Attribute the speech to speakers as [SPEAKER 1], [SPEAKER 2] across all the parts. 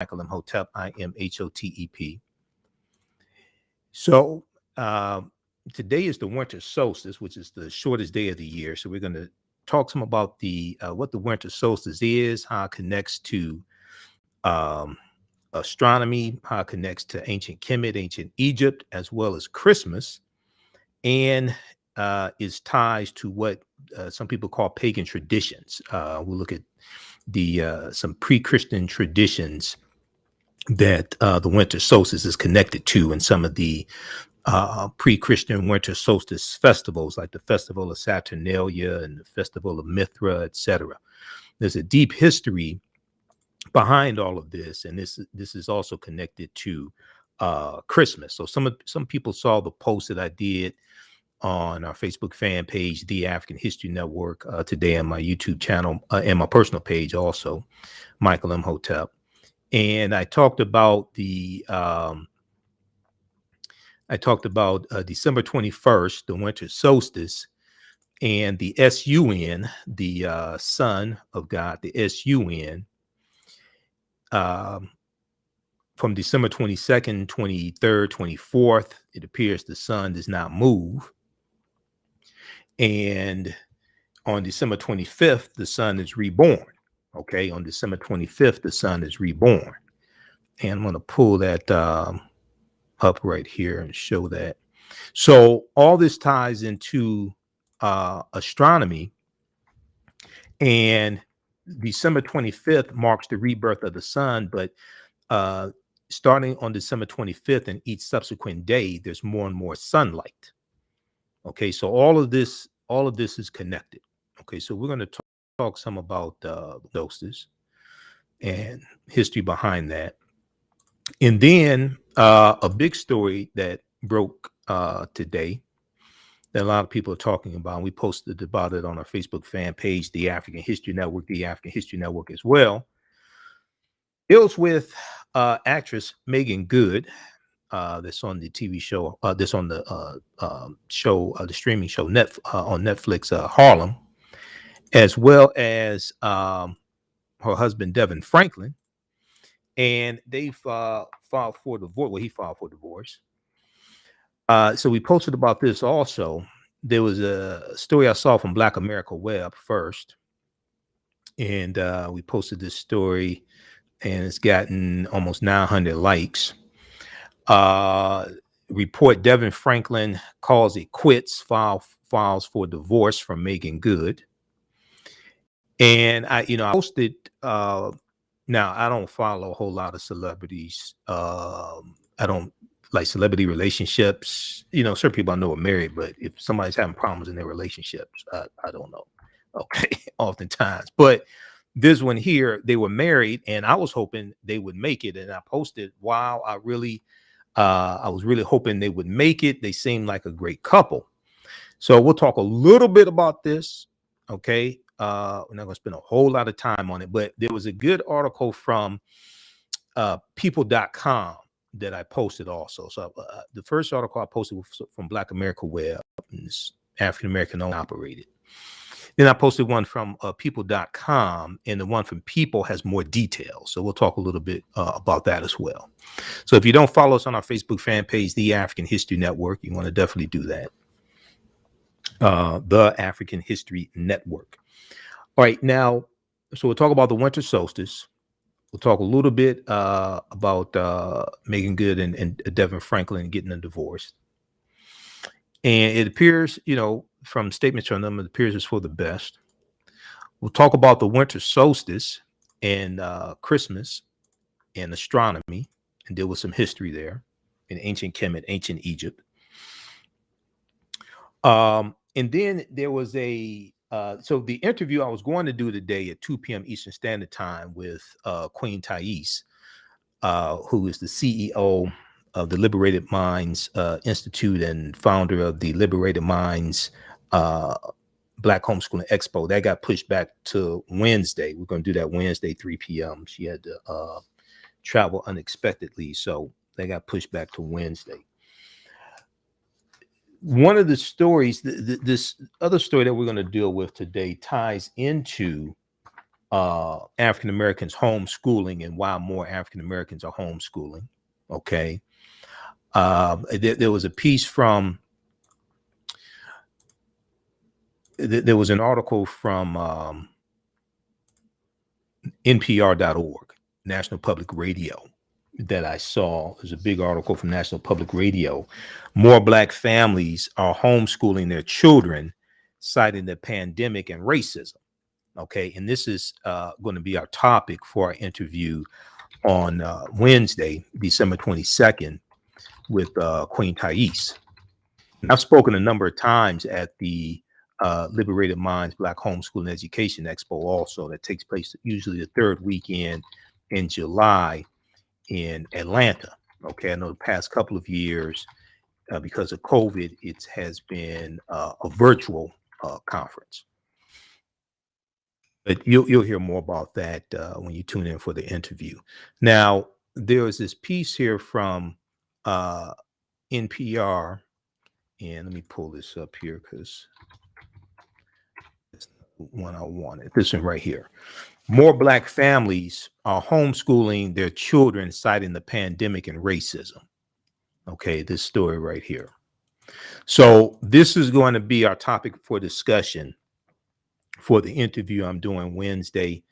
[SPEAKER 1] Michael Imhotep, IMHOTEP. So today is the winter solstice, which is the shortest day of the year. So we're going to talk some about the what the winter solstice is, how it connects to um, astronomy, how it connects to ancient Kemet, ancient Egypt, as well as Christmas, and its ties to what some people call pagan traditions. We'll look at the some pre-Christian traditions that the winter solstice is connected to, and some of the pre-Christian winter solstice festivals, like the Festival of Saturnalia and the Festival of Mithra, etc. There's a deep history behind all of this, and this is also connected to Christmas. So some people saw the post that I did on our Facebook fan page, The African History Network, today on my YouTube channel and my personal page also, Michael Imhotep. And I talked about December 21st, the winter solstice, and the SUN, the Son of God, the SUN, from December 22nd, 23rd, 24th, it appears the sun does not move. And on December 25th, the sun is reborn. Okay, on December 25th, the sun is reborn. And I'm going to pull that up right here and show that. So all this ties into astronomy, and December 25th marks the rebirth of the sun, but starting on December 25th and each subsequent day, there's more and more sunlight. Okay, so all of this is connected. Okay, so we're going to talk some about solstice and history behind that. And then a big story that broke today that a lot of people are talking about. We posted about it on our Facebook fan page, The African History Network, The African History Network as well. Deals with actress Meagan Good, that's on the TV show, that's on the show, the streaming show on Netflix, Harlem, as well as her husband, DeVon Franklin. And they filed for divorce. Well, he filed for divorce. So we posted about this also. There was a story I saw from Black America Web first. And we posted this story, and it's gotten almost 900 likes. Report DeVon Franklin calls it quits, files for divorce from Meagan Good. And I posted, now I don't follow a whole lot of celebrities. I don't like celebrity relationships. Certain people I know are married, but if somebody's having problems in their relationships, I don't know. Okay, oftentimes. But this one here, they were married, and I was hoping they would make it. And I posted, wow, I was really hoping they would make it. They seem like a great couple. So we'll talk a little bit about this. Okay. We're not going to spend a whole lot of time on it, but there was a good article from people.com that I posted also. So the first article I posted was from Black America Web, and it's African American owned operated. Then I posted one from people.com, and the one from People has more details. So we'll talk a little bit about that as well. So if you don't follow us on our Facebook fan page, The African History Network, you want to definitely do that. The African History Network. All right, now, so we'll talk about the winter solstice. We'll talk a little bit about Meagan Good and DeVon Franklin getting a divorce. And it appears, from statements from them, it appears it's for the best. We'll talk about the winter solstice and Christmas and astronomy, and deal with some history there in ancient Kemet, ancient Egypt. And then there was so the interview I was going to do today at 2 p.m. Eastern Standard Time with Queen Thais, who is the CEO of the Liberated Minds Institute and founder of the Liberated Minds Black Homeschooling Expo. That got pushed back to Wednesday. We're going to do that Wednesday, 3 p.m. She had to travel unexpectedly, so they got pushed back to Wednesday. One of the stories, this other story that we're going to deal with today ties into African Americans homeschooling and why more African Americans are homeschooling. Okay. There was a piece from, there was an article from NPR.org, National Public Radio, that I saw. There's a big article from National Public Radio. More Black families are homeschooling their children, citing the pandemic and racism. Okay. And this is going to be our topic for our interview on Wednesday, December 22nd, with Queen Thais. And I've spoken a number of times at the Liberated Minds Black Homeschooling Education Expo also, that takes place usually the third weekend in July in Atlanta. Okay, I know the past couple of years, because of COVID, it has been a virtual conference. But you'll hear more about that when you tune in for the interview. Now, there is this piece here from NPR, and let me pull this up here because it's the one I wanted. This one right here. More Black families are homeschooling their children, citing the pandemic and racism. Okay, this story right here. So this is going to be our topic for discussion for the interview I'm doing Wednesday,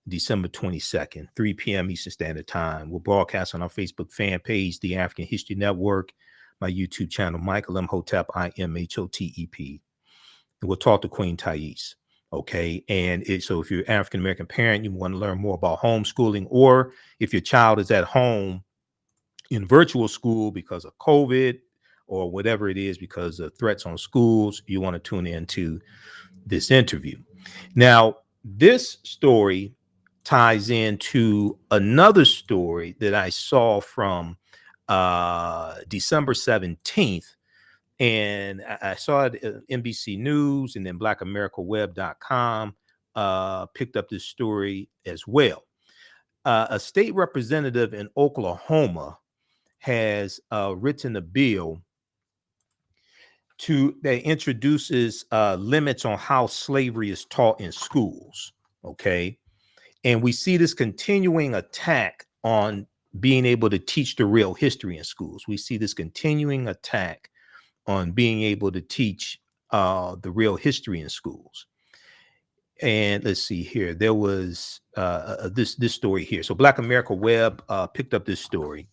[SPEAKER 1] December 22nd, 3 p.m. Eastern Standard Time. We'll broadcast on our Facebook fan page, The African History Network, my YouTube channel, Michael Imhotep, IMHOTEP. And we'll talk to Queen Thais. Okay. And so if you're an African American parent, you want to learn more about homeschooling, or if your child is at home in virtual school because of COVID or whatever it is, because of threats on schools, you want to tune into this interview. Now, this story ties into another story that I saw from December 17th. And I saw it at NBC News, and then blackamericaweb.com picked up this story as well. A state representative in Oklahoma has written a bill that introduces limits on how slavery is taught in schools. Okay. And we see this continuing attack on being able to teach the real history in schools. We see this continuing attack on being able to teach the real history in schools. And let's see here. There was this story here. So Black America Web picked up this story.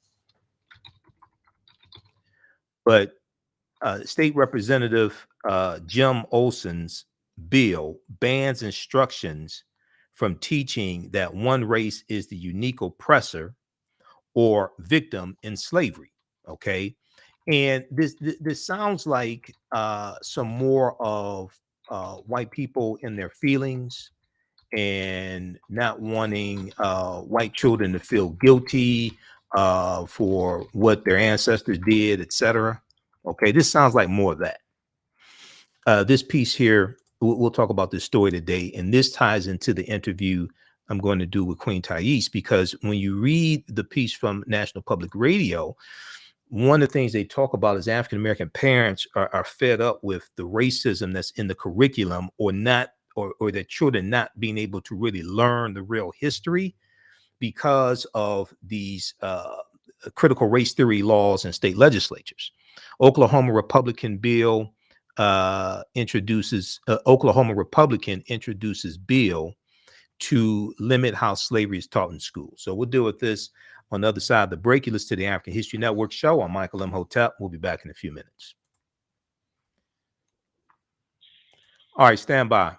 [SPEAKER 1] But State Representative Jim Olson's bill bans instructions from teaching that one race is the unique oppressor or victim in slavery. Okay. And this sounds like some more of white people in their feelings and not wanting white children to feel guilty for what their ancestors did, etc. Okay, this sounds like more of that. This piece here, we'll talk about this story today, and this ties into the interview I'm going to do with Queen Thais, because when you read the piece from National Public Radio, one of the things they talk about is African American parents are fed up with the racism that's in the curriculum, or not, or their children not being able to really learn the real history because of these critical race theory laws in state legislatures. Oklahoma Republican introduces bill to limit how slavery is taught in school. So we'll deal with this on the other side of the break. You listen to the African History Network show. I'm Michael Imhotep. We'll be back in a few minutes. All right, stand by.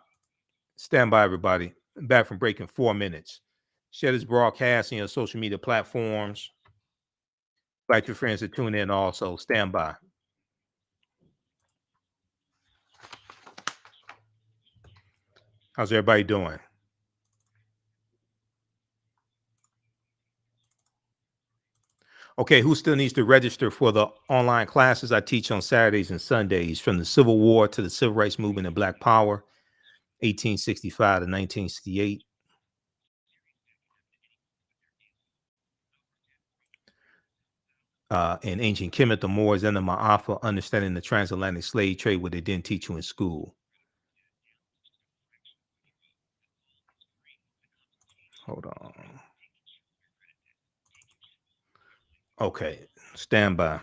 [SPEAKER 1] Stand by, everybody. I'm back from break in 4 minutes. Share this broadcast on your social media platforms. Invite your friends to tune in also. Stand by. How's everybody doing? Okay, who still needs to register for the online classes I teach on Saturdays and Sundays, from the Civil War to the Civil Rights Movement and Black Power, 1865 to 1968. In ancient Kemet, the Moors, and the Ma'afa, understanding the transatlantic slave trade, what they didn't teach you in school. Hold on. Okay, stand by.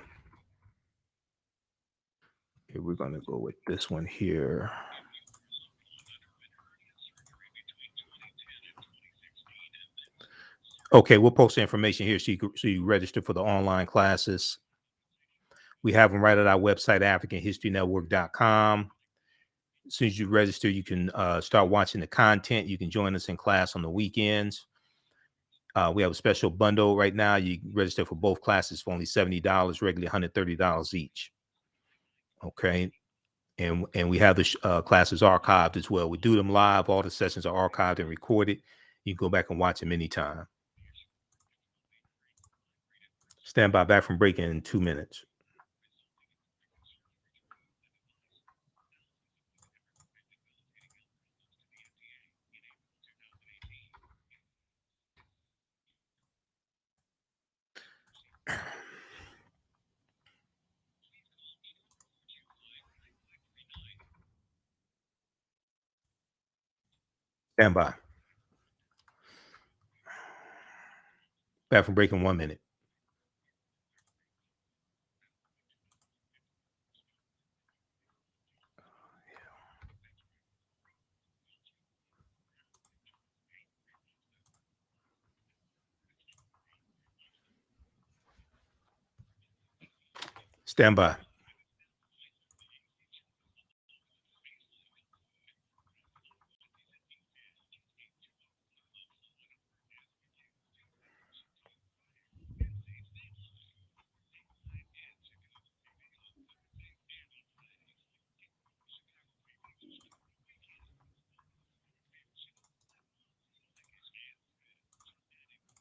[SPEAKER 1] Here, we're going to go with this one here. Okay, we'll post the information here so you register for the online classes. We have them right at our website, AfricanHistoryNetwork.com. As soon as you register, you can start watching the content. You can join us in class on the weekends. We have a special bundle right now. You can register for both classes for only $70, regularly $130 each. Okay. And we have the classes archived as well. We do them live. All the sessions are archived and recorded. You can go back and watch them anytime. Stand by, back from break in 2 minutes. Stand by. Back from break in 1 minute. Stand by.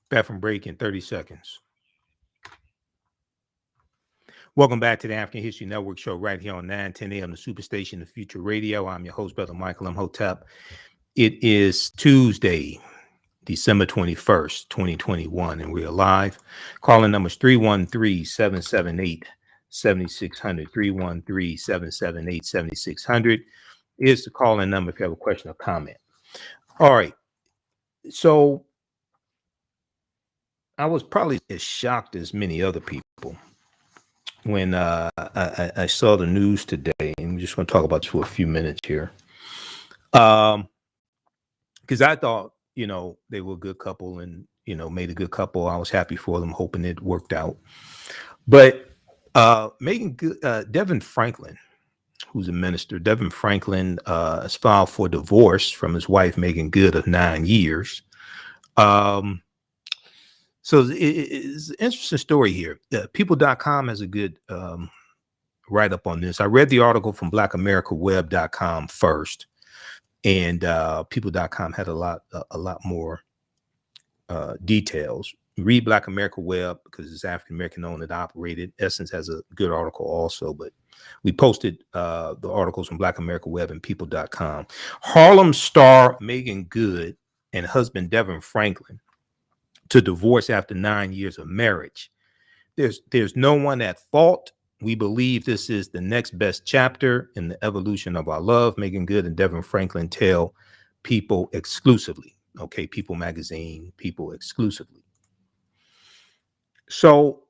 [SPEAKER 1] Back from break in 30 seconds. Welcome back to the African History Network show right here on 910 a.m. the Superstation, the Future Radio. I'm your host, Brother Michael Imhotep. It is Tuesday, December 21st, 2021, and we're live. Calling numbers 313-778-7600, 313-778-7600 is the calling number if you have a question or comment. All right. So I was probably as shocked as many other people when I saw the news today, and we're just going to talk about this for a few minutes here. Because I thought, they were a good couple and, made a good couple. I was happy for them, hoping it worked out. But Meagan Good, DeVon Franklin, who's a minister, DeVon Franklin has filed for divorce from his wife, Meagan Good, of 9 years. So it's an interesting story here. People.com has a good write-up on this. I read the article from blackamericaweb.com first, and people.com had a lot more details. Read Black America Web because it's African American owned and operated. Essence has a good article also, but we posted the articles from Black America Web and people.com. Harlem star Meagan Good and husband DeVon Franklin to divorce after 9 years of marriage. There's no one at fault. We believe this is the next best chapter in the evolution of our love. Meagan Good and DeVon Franklin tell People exclusively. Okay, People magazine, People exclusively. So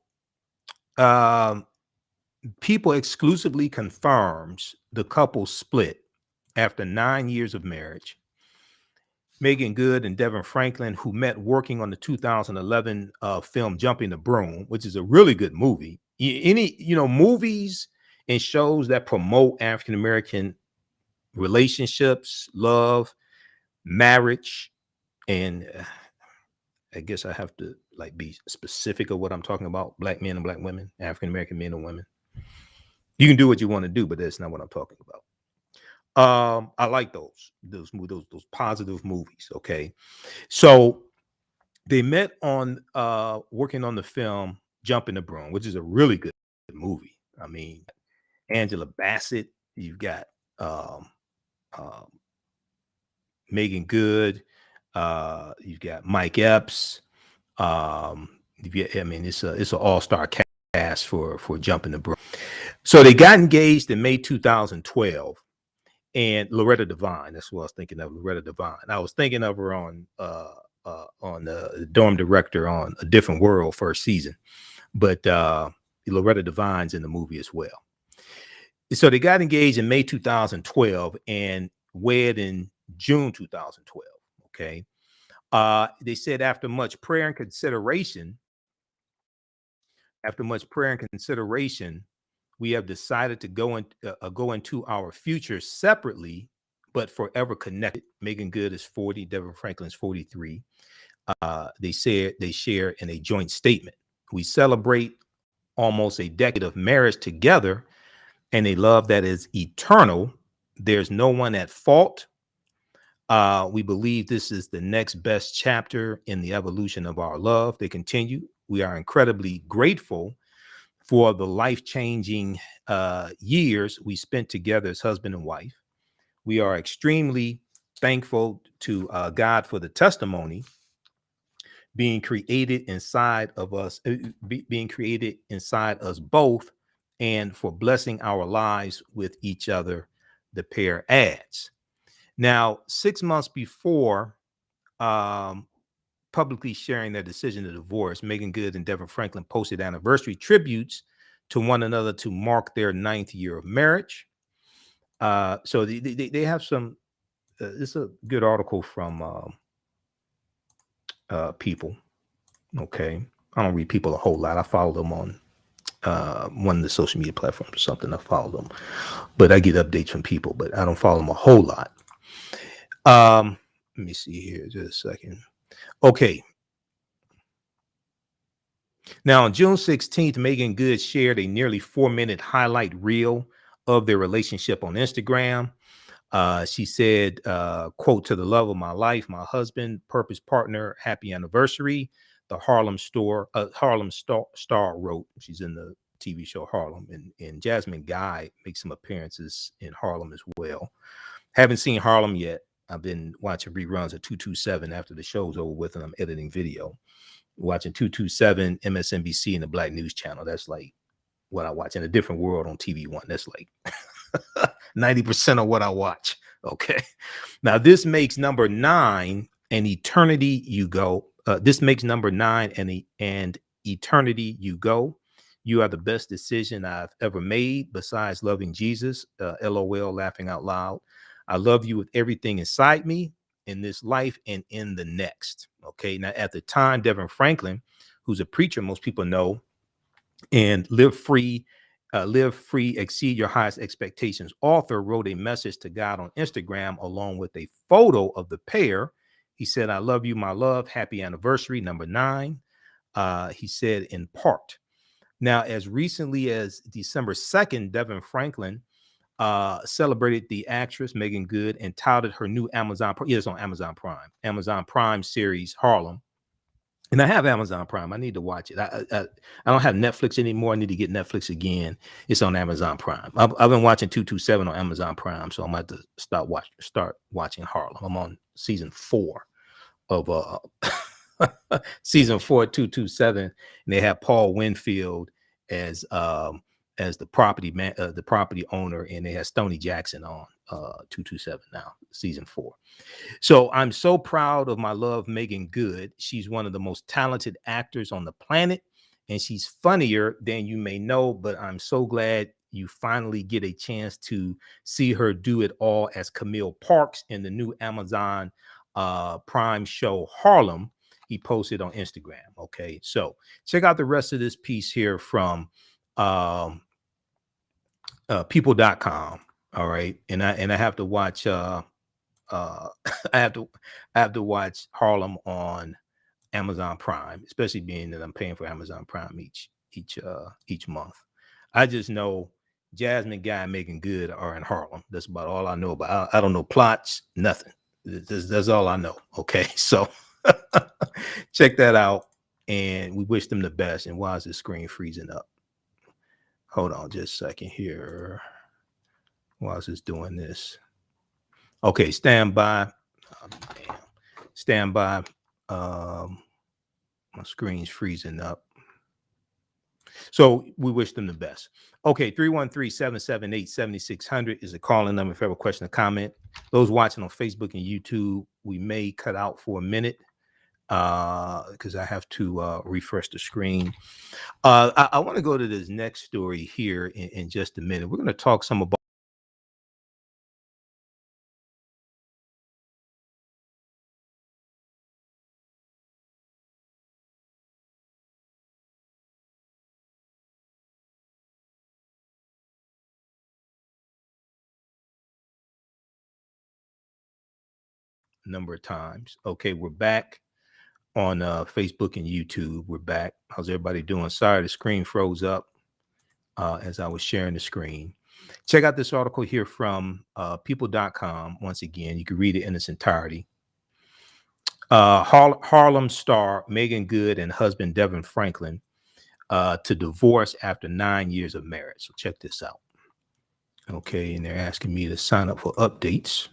[SPEAKER 1] People exclusively confirms the couple split after 9 years of marriage. Meagan Good and DeVon Franklin, who met working on the 2011 film Jumping the Broom, which is a really good movie. Movies and shows that promote African-American relationships, love, marriage, and I guess I have to be specific of what I'm talking about. Black men and black women, African-American men and women. You can do what you want to do, but that's not what I'm talking about. I like those positive movies. Okay. So they met on working on the film Jumping the Broom, which is a really good movie. I mean, Angela Bassett, you've got Meagan Good, you've got Mike Epps. It's an all-star cast for Jumping the Broom. So they got engaged in May 2012. And Loretta Devine, that's what I was thinking of, Loretta Devine. I was thinking of her on on the dorm director on A Different World first season, but Loretta Devine's in the movie as well. So they got engaged in May 2012 and wed in June 2012. Okay. They said after much prayer and consideration, we have decided to go into our future separately, but forever connected. Meagan Good is 40, DeVon Franklin's 43. They share in a joint statement. We celebrate almost a decade of marriage together and a love that is eternal. There's no one at fault. We believe this is the next best chapter in the evolution of our love. They continue. We are incredibly grateful for the life-changing years we spent together as husband and wife. We are extremely thankful to God for the testimony being created inside of us, being created inside us both, and for blessing our lives with each other, the pair adds. Now, 6 months before publicly sharing their decision to divorce, Meagan Good and DeVon Franklin posted anniversary tributes to one another to mark their 9th year of marriage. So they have some, this is a good article from People. Okay. I don't read People a whole lot. I follow them on one of the social media platforms or something. I follow them, but I get updates from People, but I don't follow them a whole lot. Let me see here just a second. Okay. Now, on June 16th, Meagan Good shared a nearly 4-minute highlight reel of their relationship on Instagram. She said, quote, "To the love of my life, my husband, purpose partner, happy anniversary." The Harlem Star wrote, she's in the TV show Harlem, and Jasmine Guy makes some appearances in Harlem as well. Haven't seen Harlem yet. I've been watching reruns of 227 after the show's over with, and I'm editing video. Watching 227, MSNBC, and the Black News Channel. That's like what I watch. In A Different World on TV1. That's like 90% of what I watch. Okay. Now, this makes number 9 An Eternity You Go. This makes number 9 and Eternity You Go. You are the best decision I've ever made besides loving Jesus. LOL, laughing out loud. I love you with everything inside me, in this life and in the next. Okay. Now, at the time, DeVon Franklin, who's a preacher, most people know, and Live Free, Exceed Your Highest Expectations author, wrote a message to God on Instagram along with a photo of the pair. He said, "I love you, my love. Happy anniversary, number 9." He said in part. Now, as recently as December 2nd, DeVon Franklin celebrated the actress Meagan Good and touted her new Amazon Prime series, Harlem. And I have Amazon Prime. I need to watch it. I don't have Netflix anymore. I need to get Netflix again. It's on Amazon Prime. I've been watching 227 on Amazon Prime, so I'm about to start watching Harlem. I'm on season 4 of season 4 227, and they have Paul Winfield as the property owner, and they have Stoney Jackson on 227 now, season 4. So I'm so proud of my love, Meagan Good. She's one of the most talented actors on the planet, and she's funnier than you may know, but I'm so glad you finally get a chance to see her do it all as Camille Parks in the new Amazon Prime show Harlem. He posted on Instagram. Okay, so check out the rest of this piece here from people.com. All right, and I have to watch I have to watch Harlem on Amazon Prime, especially being that I'm paying for Amazon Prime each month. I just know Jasmine Guy and Meagan Good are in Harlem. That's about all I know about. I don't know plots, nothing. That's all I know. Okay, so check that out, and we wish them the best. And why is the screen freezing up? Hold on just a second here. Why is this doing this? Okay, stand by. Oh, damn. Stand by. My screen's freezing up. So we wish them the best. Okay, 313-778-7600 is the calling number if you have a question or comment. Those watching on Facebook and YouTube, we may cut out for a minute. because I have to refresh the screen. I want to go to this next story here in just a minute. We're going to talk some about a number of times. Okay, we're back on Facebook and YouTube. We're back. How's everybody doing? Sorry, the screen froze up as I was sharing the screen. Check out this article here from people.com. Once again, you can read it in its entirety. Harlem star Meagan Good and husband DeVon Franklin to divorce after 9 years of marriage. So check this out. Okay, and they're asking me to sign up for updates.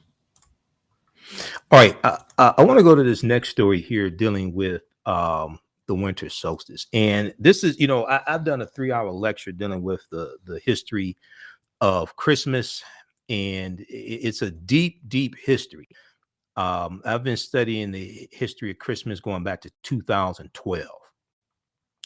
[SPEAKER 1] All right, I want to go to this next story here dealing with the winter solstice. And this is, I've done a 3-hour lecture dealing with the history of Christmas, and it's a deep, deep history. I've been studying the history of Christmas going back to 2012.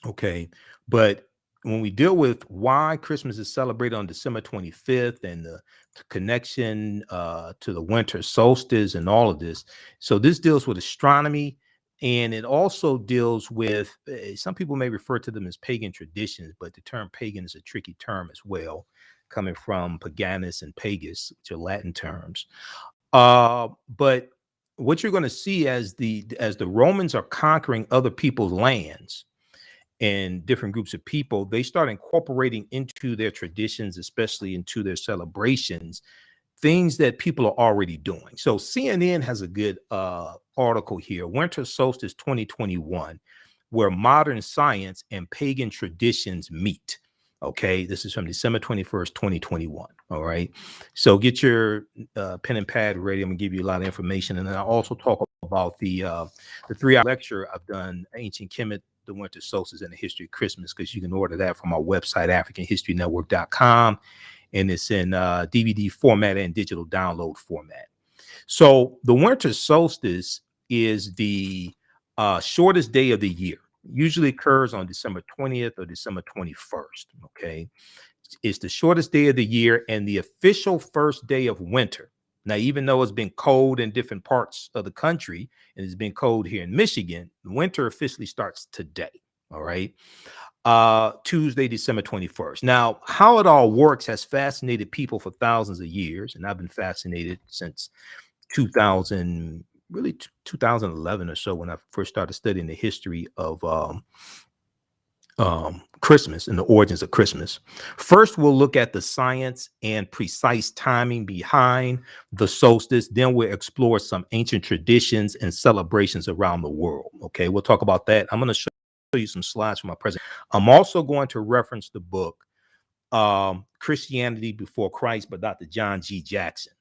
[SPEAKER 1] Okay. But when we deal with why Christmas is celebrated on December 25th and the connection to the winter solstice and all of this. So this deals with astronomy, and it also deals with some people may refer to them as pagan traditions, but the term pagan is a tricky term as well, coming from paganus and pagus, which are Latin terms. But what you're going to see as the Romans are conquering other people's lands and different groups of people, they start incorporating into their traditions, especially into their celebrations, things that people are already doing. So CNN has a good article here, Winter Solstice 2021, where modern science and pagan traditions meet. Okay, this is from December 21st, 2021. All right, so get your pen and pad ready. I'm gonna give you a lot of information, and then I'll also talk about the 3-hour lecture I've done, Ancient Kemet, the Winter Solstice, and the History of Christmas, because you can order that from our website, AfricanHistoryNetwork.com, and it's in DVD format and digital download format. So the winter solstice is the shortest day of the year. Usually occurs on December 20th or December 21st. Okay. It's the shortest day of the year and the official first day of winter. Now, even though it's been cold in different parts of the country and it's been cold here in Michigan, winter officially starts today. All right. Tuesday, December 21st. Now, how it all works has fascinated people for thousands of years, and I've been fascinated since 2000, really 2011 or so, when I first started studying the history of Christmas and the origins of Christmas. First, we'll look at the science and precise timing behind the solstice. Then we'll explore some ancient traditions and celebrations around the world. Okay, we'll talk about that. I'm going to show you some slides from my presentation. I'm also going to reference the book Christianity Before Christ by Dr. John G. Jackson,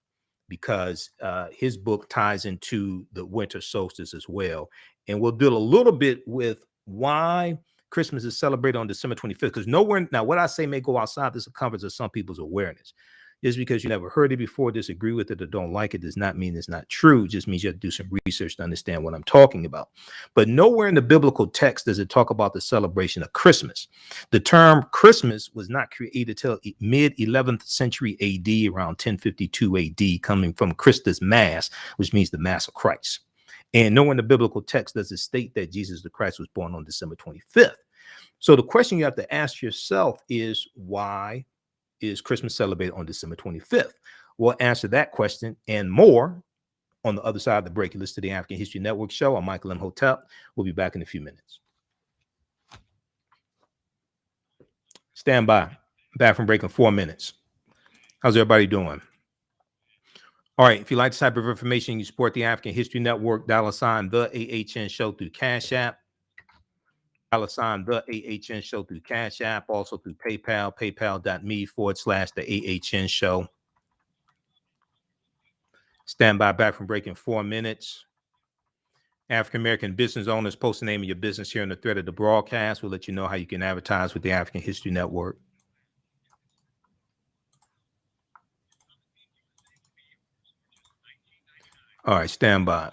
[SPEAKER 1] because his book ties into the winter solstice as well. And we'll deal a little bit with why Christmas is celebrated on December 25th, because nowhere, now what I say may go outside the circumference of some people's awareness. Just because you never heard it before, disagree with it, or don't like it does not mean it's not true. It just means you have to do some research to understand what I'm talking about. But nowhere in the biblical text does it talk about the celebration of Christmas. The term Christmas was not created till mid 11th century AD, around 1052 AD, coming from Christus Mass, which means the Mass of Christ. And nowhere in the biblical text does it state that Jesus the Christ was born on December 25th. So the question you have to ask yourself is, why is Christmas celebrated on December 25th? We'll answer that question and more on the other side of the break. You listen to the African History Network show. I'm Michael Imhotep. We'll be back in a few minutes. Stand by. Back from break in 4 minutes. How's everybody doing? All right. If you like this type of information, you support the African History Network, $ the AHN show through Cash App. $ the AHN show through Cash App, also through PayPal, paypal.me/the AHN show. Stand by. Back from break in 4 minutes. African American business owners, post the name of your business here in the thread of the broadcast. We'll let you know how you can advertise with the African History Network. All right, stand by.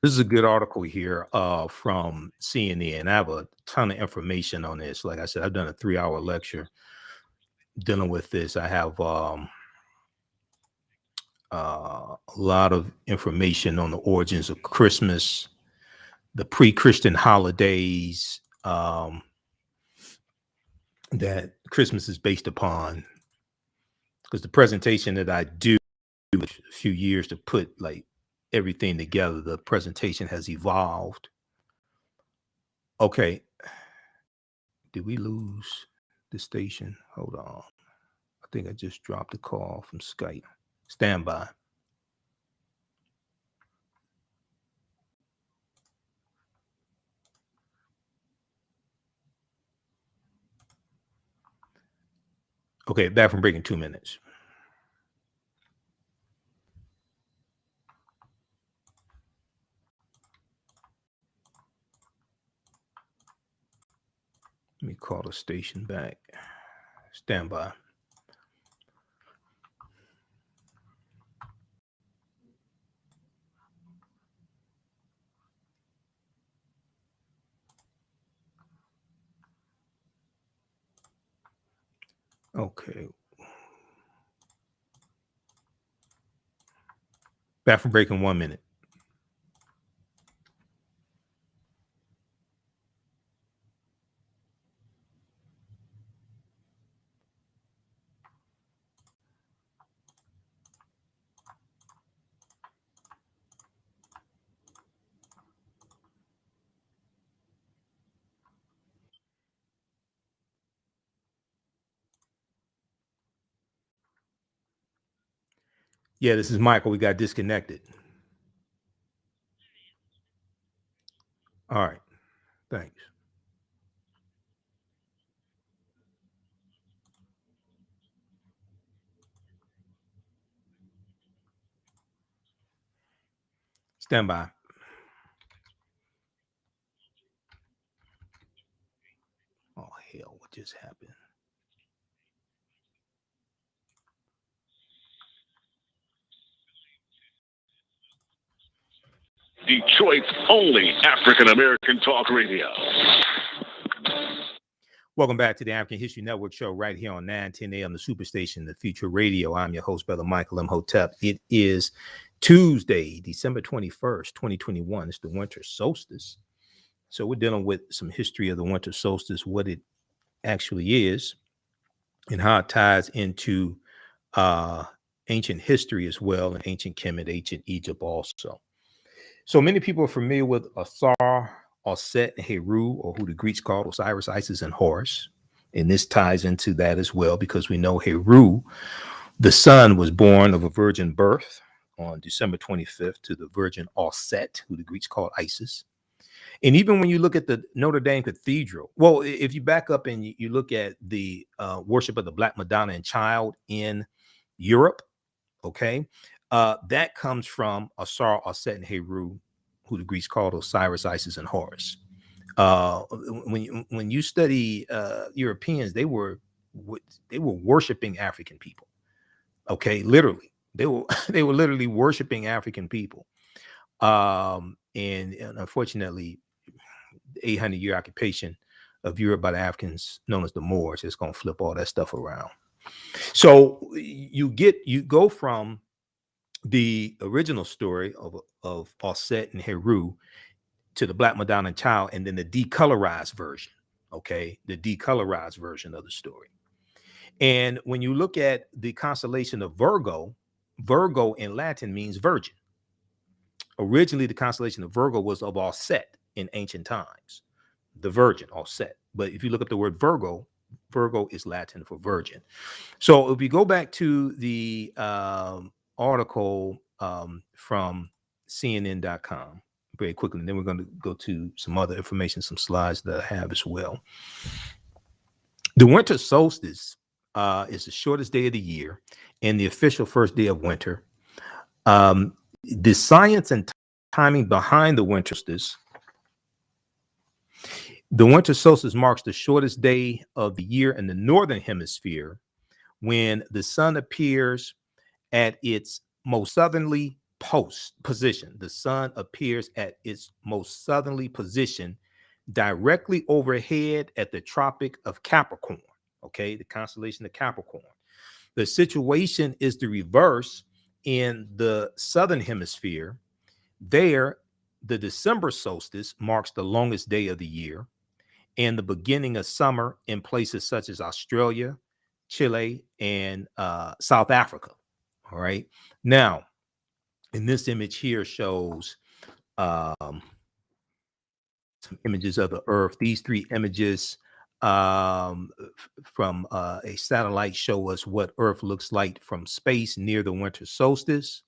[SPEAKER 1] This is a good article here from CNN. I have a ton of information on this. Like I said, I've done a 3-hour lecture dealing with this. I have a lot of information on the origins of Christmas, the pre-Christian holidays that Christmas is based upon. Because the presentation that I do a few years to put like everything together, the presentation has evolved. Okay. Did we lose the station? Hold on. I think I just dropped a call from Skype. Stand by. Okay, back from break in 2 minutes. Let me call the station back. Stand by. Okay. Back from break in 1 minute. Yeah, this is Michael. We got disconnected. All right. Thanks. Stand by. Oh, hell, what just happened?
[SPEAKER 2] Detroit's only African-American talk radio.
[SPEAKER 1] Welcome back to the African History Network show right here on 910 AM, the Superstation, the Future Radio. I'm your host, Brother Michael Imhotep. It is Tuesday, December 21st, 2021. It's the Winter Solstice. So we're dealing with some history of the Winter Solstice, what it actually is, and how it ties into ancient history as well, and ancient Kemet, ancient Egypt also. So many people are familiar with Asar, Osset, and Heru, or who the Greeks called Osiris, Isis, and Horus. And this ties into that as well, because we know Heru, the son, was born of a virgin birth on December 25th to the virgin Osset, who the Greeks called Isis. And even when you look at the Notre Dame Cathedral, well, if you back up and you look at the worship of the Black Madonna and Child in Europe, okay, that comes from Asar, Osset, and Heru, who the Greeks called Osiris, Isis, and Horus. When you study Europeans, they were worshiping African people. Okay, literally, they were literally worshiping African people. And unfortunately, the 800-year occupation of Europe by the Africans, known as the Moors, is going to flip all that stuff around. So you go from the original story of Osset and Heru to the Black Madonna and Child, and then the decolorized version, okay? The decolorized version of the story. And when you look at the constellation of Virgo, Virgo in Latin means virgin. Originally, the constellation of Virgo was of Osset in ancient times, the virgin, Osset. But if you look up the word Virgo, Virgo is Latin for virgin. So if we go back to the article from CNN.com very quickly, and then we're going to go to some other information, some slides that I have as well. The winter solstice is the shortest day of the year and the official first day of winter. The science and timing behind the winter solstice. The winter solstice marks the shortest day of the year in the northern hemisphere, when the sun appears at its most southerly position. The sun appears at its most southerly position directly overhead at the Tropic of Capricorn, okay, the constellation of Capricorn. The situation is the reverse in the southern hemisphere. There, the December solstice marks the longest day of the year and the beginning of summer in places such as Australia, Chile, and South Africa. All right. Now, in this image here shows some images of the Earth. These three images from a satellite show us what Earth looks like from space near the winter solstice.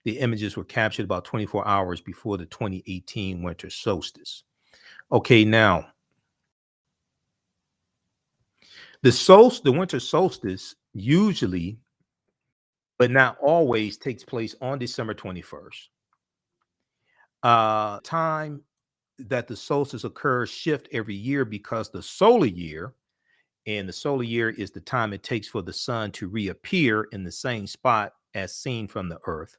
[SPEAKER 1] The images were captured about 24 hours before the 2018 winter solstice. Okay, now the winter solstice usually, but not always, takes place on December 21st. Time that the solstice occurs shift every year because the solar year, and the solar year is the time it takes for the sun to reappear in the same spot as seen from the Earth.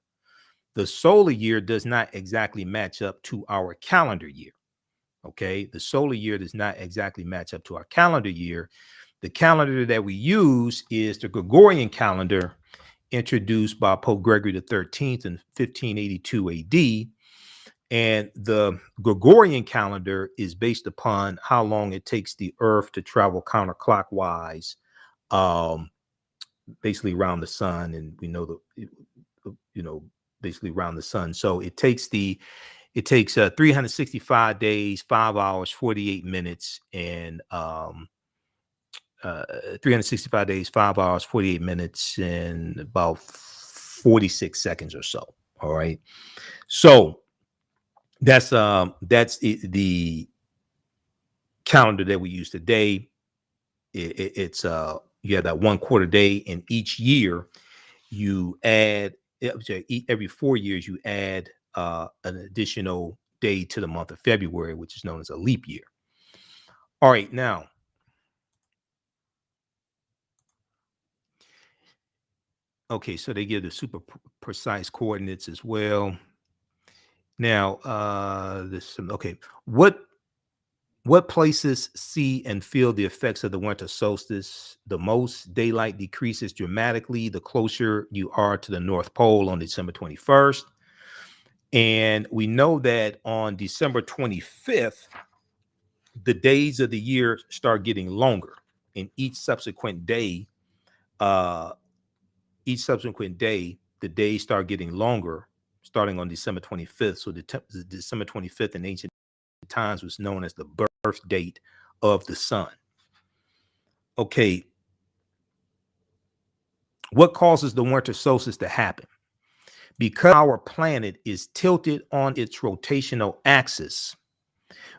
[SPEAKER 1] The solar year does not exactly match up to our calendar year. Okay, the solar year does not exactly match up to our calendar year. The calendar that we use is the Gregorian calendar, introduced by Pope Gregory XIII in 1582 AD. And the Gregorian calendar is based upon how long it takes the Earth to travel counterclockwise, basically around the sun. And we know basically around the sun. So it takes 365 days, 5 hours, 48 minutes, and 365 days, 5 hours, 48 minutes, and about 46 seconds or so. All right. So that's the calendar that we use today. It's you have that 1/4 day, and each year you add, every 4 years you add an additional day to the month of February, which is known as a leap year. All right, now okay, so they give the super precise coordinates as well. Now, okay, what places see and feel the effects of the winter solstice the most? Daylight decreases dramatically the closer you are to the North Pole on December 21st. And we know that on December 25th, the days of the year start getting longer. And each subsequent day, the days start getting longer, starting on December 25th. So the December 25th in ancient times was known as the birth date of the sun. Okay, what causes the winter solstice to happen? Because our planet is tilted on its rotational axis,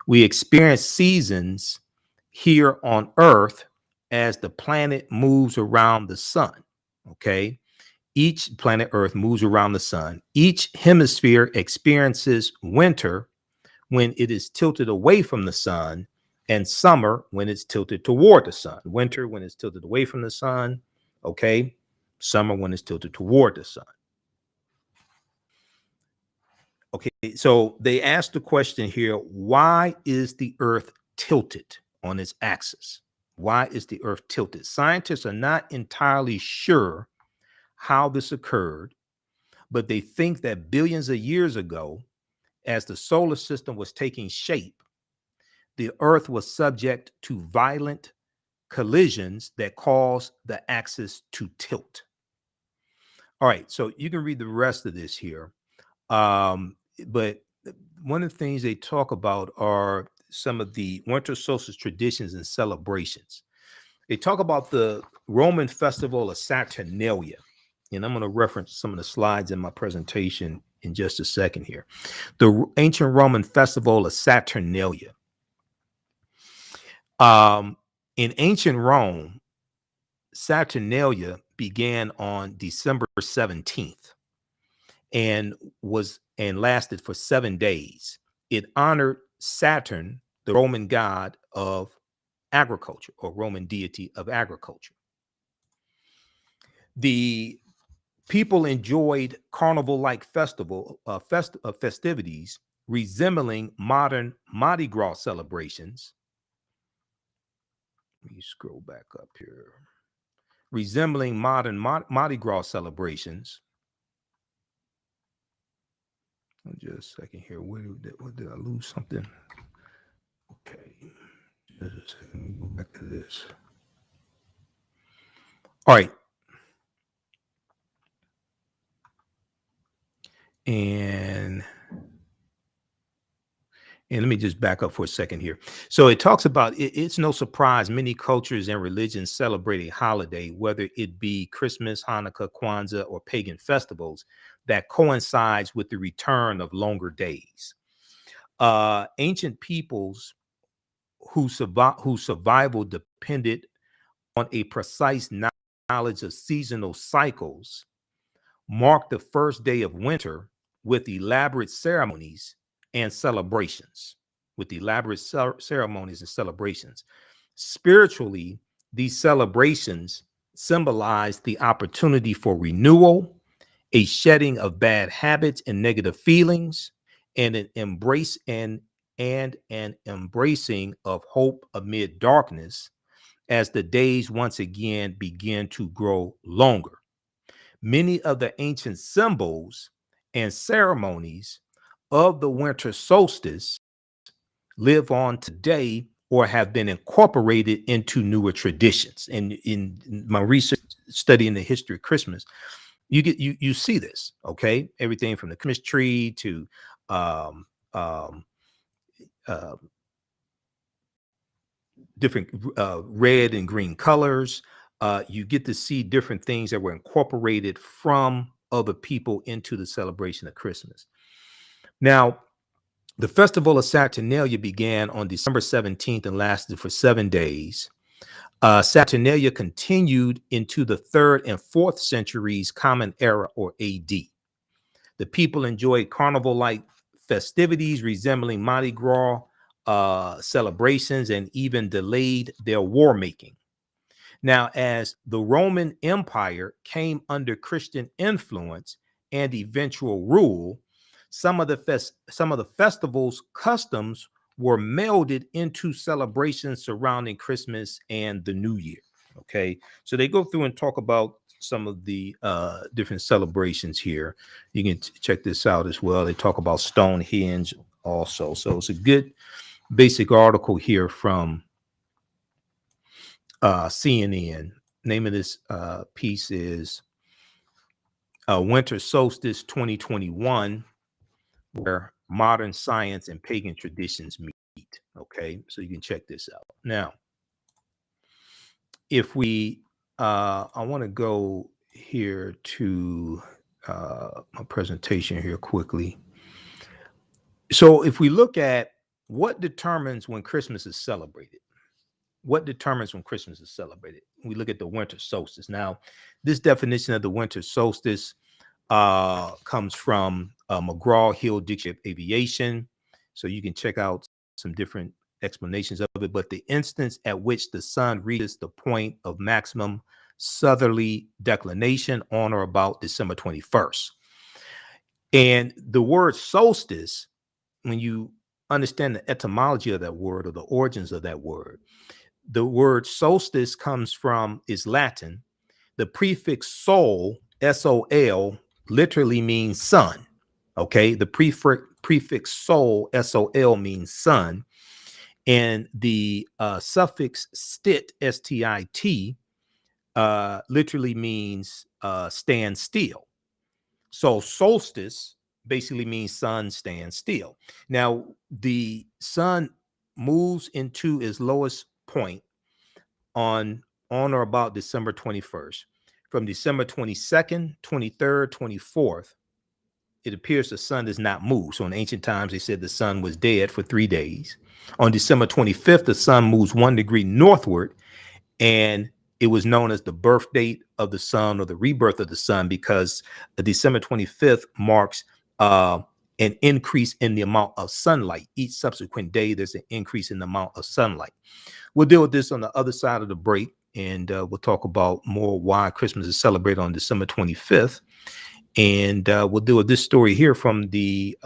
[SPEAKER 1] we experience seasons here on Earth as the planet moves around the sun. Okay, each planet Earth moves around the sun. Each hemisphere experiences winter when it is tilted away from the sun, and summer when it's tilted toward the sun. Winter when it's tilted away from the sun, okay? Summer when it's tilted toward the sun. Okay, so they asked the question here, why is the Earth tilted on its axis? Why is the Earth tilted? Scientists are not entirely sure how this occurred, but they think that billions of years ago, as the solar system was taking shape, the Earth was subject to violent collisions that caused the axis to tilt. All right, so you can read the rest of this here. But one of the things they talk about are some of the winter solstice traditions and celebrations. They talk about the Roman Festival of Saturnalia. And I'm going to reference some of the slides in my presentation in just a second here. The ancient Roman Festival of Saturnalia. In ancient Rome, Saturnalia began on December 17th and lasted for 7 days. It honored Saturn, the Roman god of agriculture, or Roman deity of agriculture. The People enjoyed carnival-like festivities resembling modern Mardi Gras celebrations. Let me scroll back up here. Resembling modern Mardi Gras celebrations. Just a second here. What did I lose something? Okay. Just a second. Go back to this. All right. And let me just back up for a second here. So it talks about it's no surprise many cultures and religions celebrate a holiday, whether it be Christmas, Hanukkah, Kwanzaa, or pagan festivals that coincides with the return of longer days. Ancient peoples whose survival depended on a precise knowledge of seasonal cycles marked the first day of winter with elaborate ceremonies and celebrations. Spiritually, these celebrations symbolize the opportunity for renewal, a shedding of bad habits and negative feelings, and an embracing of hope amid darkness as the days once again begin to grow longer. Many of the ancient symbols and ceremonies of the winter solstice live on today or have been incorporated into newer traditions. And in my research studying the history of Christmas, you see this, okay? Everything from the Christmas tree to different red and green colors. You get to see different things that were incorporated from other people into the celebration of Christmas. Now, the Festival of Saturnalia began on December 17th and lasted for 7 days. Saturnalia continued into the 3rd and 4th centuries Common Era, or AD. The people enjoyed carnival-like festivities resembling Mardi Gras celebrations and even delayed their war making. Now, as the Roman Empire came under Christian influence and eventual rule, some of the festival's customs were melded into celebrations surrounding Christmas and the New Year. Okay, so they go through and talk about some of the different celebrations here. You can check this out as well. They talk about Stonehenge also. So it's a good basic article here from CNN. Name of this piece is Winter Solstice 2021, where modern science and pagan traditions meet. Okay, so you can check this out. Now, if we, I want to go here to my presentation here quickly. So if we look at what determines when Christmas is celebrated, we look at the winter solstice. Now, this definition of the winter solstice comes from McGraw-Hill Dictionary of Aviation. So you can check out some different explanations of it, but the instance at which the sun reaches the point of maximum southerly declination on or about December 21st. And the word solstice, when you understand the etymology of that word or the origins of that word, the word solstice is Latin. The prefix sol, S-O-L, literally means sun. Okay, the prefix sol, S-O-L, means sun. And the suffix stit, S-T-I-T, literally means stand still. So solstice basically means sun stands still. Now, the sun moves into its lowest point on or about December 21st. From December 22nd, 23rd, 24th, it appears the sun does not move. So in ancient times, they said the sun was dead for 3 days. On December 25th, the sun moves 1 degree northward, and it was known as the birth date of the sun or the rebirth of the sun because December 25th marks an increase in the amount of sunlight. Each subsequent day, there's an increase in the amount of sunlight. We'll deal with this on the other side of the break and we'll talk about more why Christmas is celebrated on December 25th. And we'll deal with this story here from the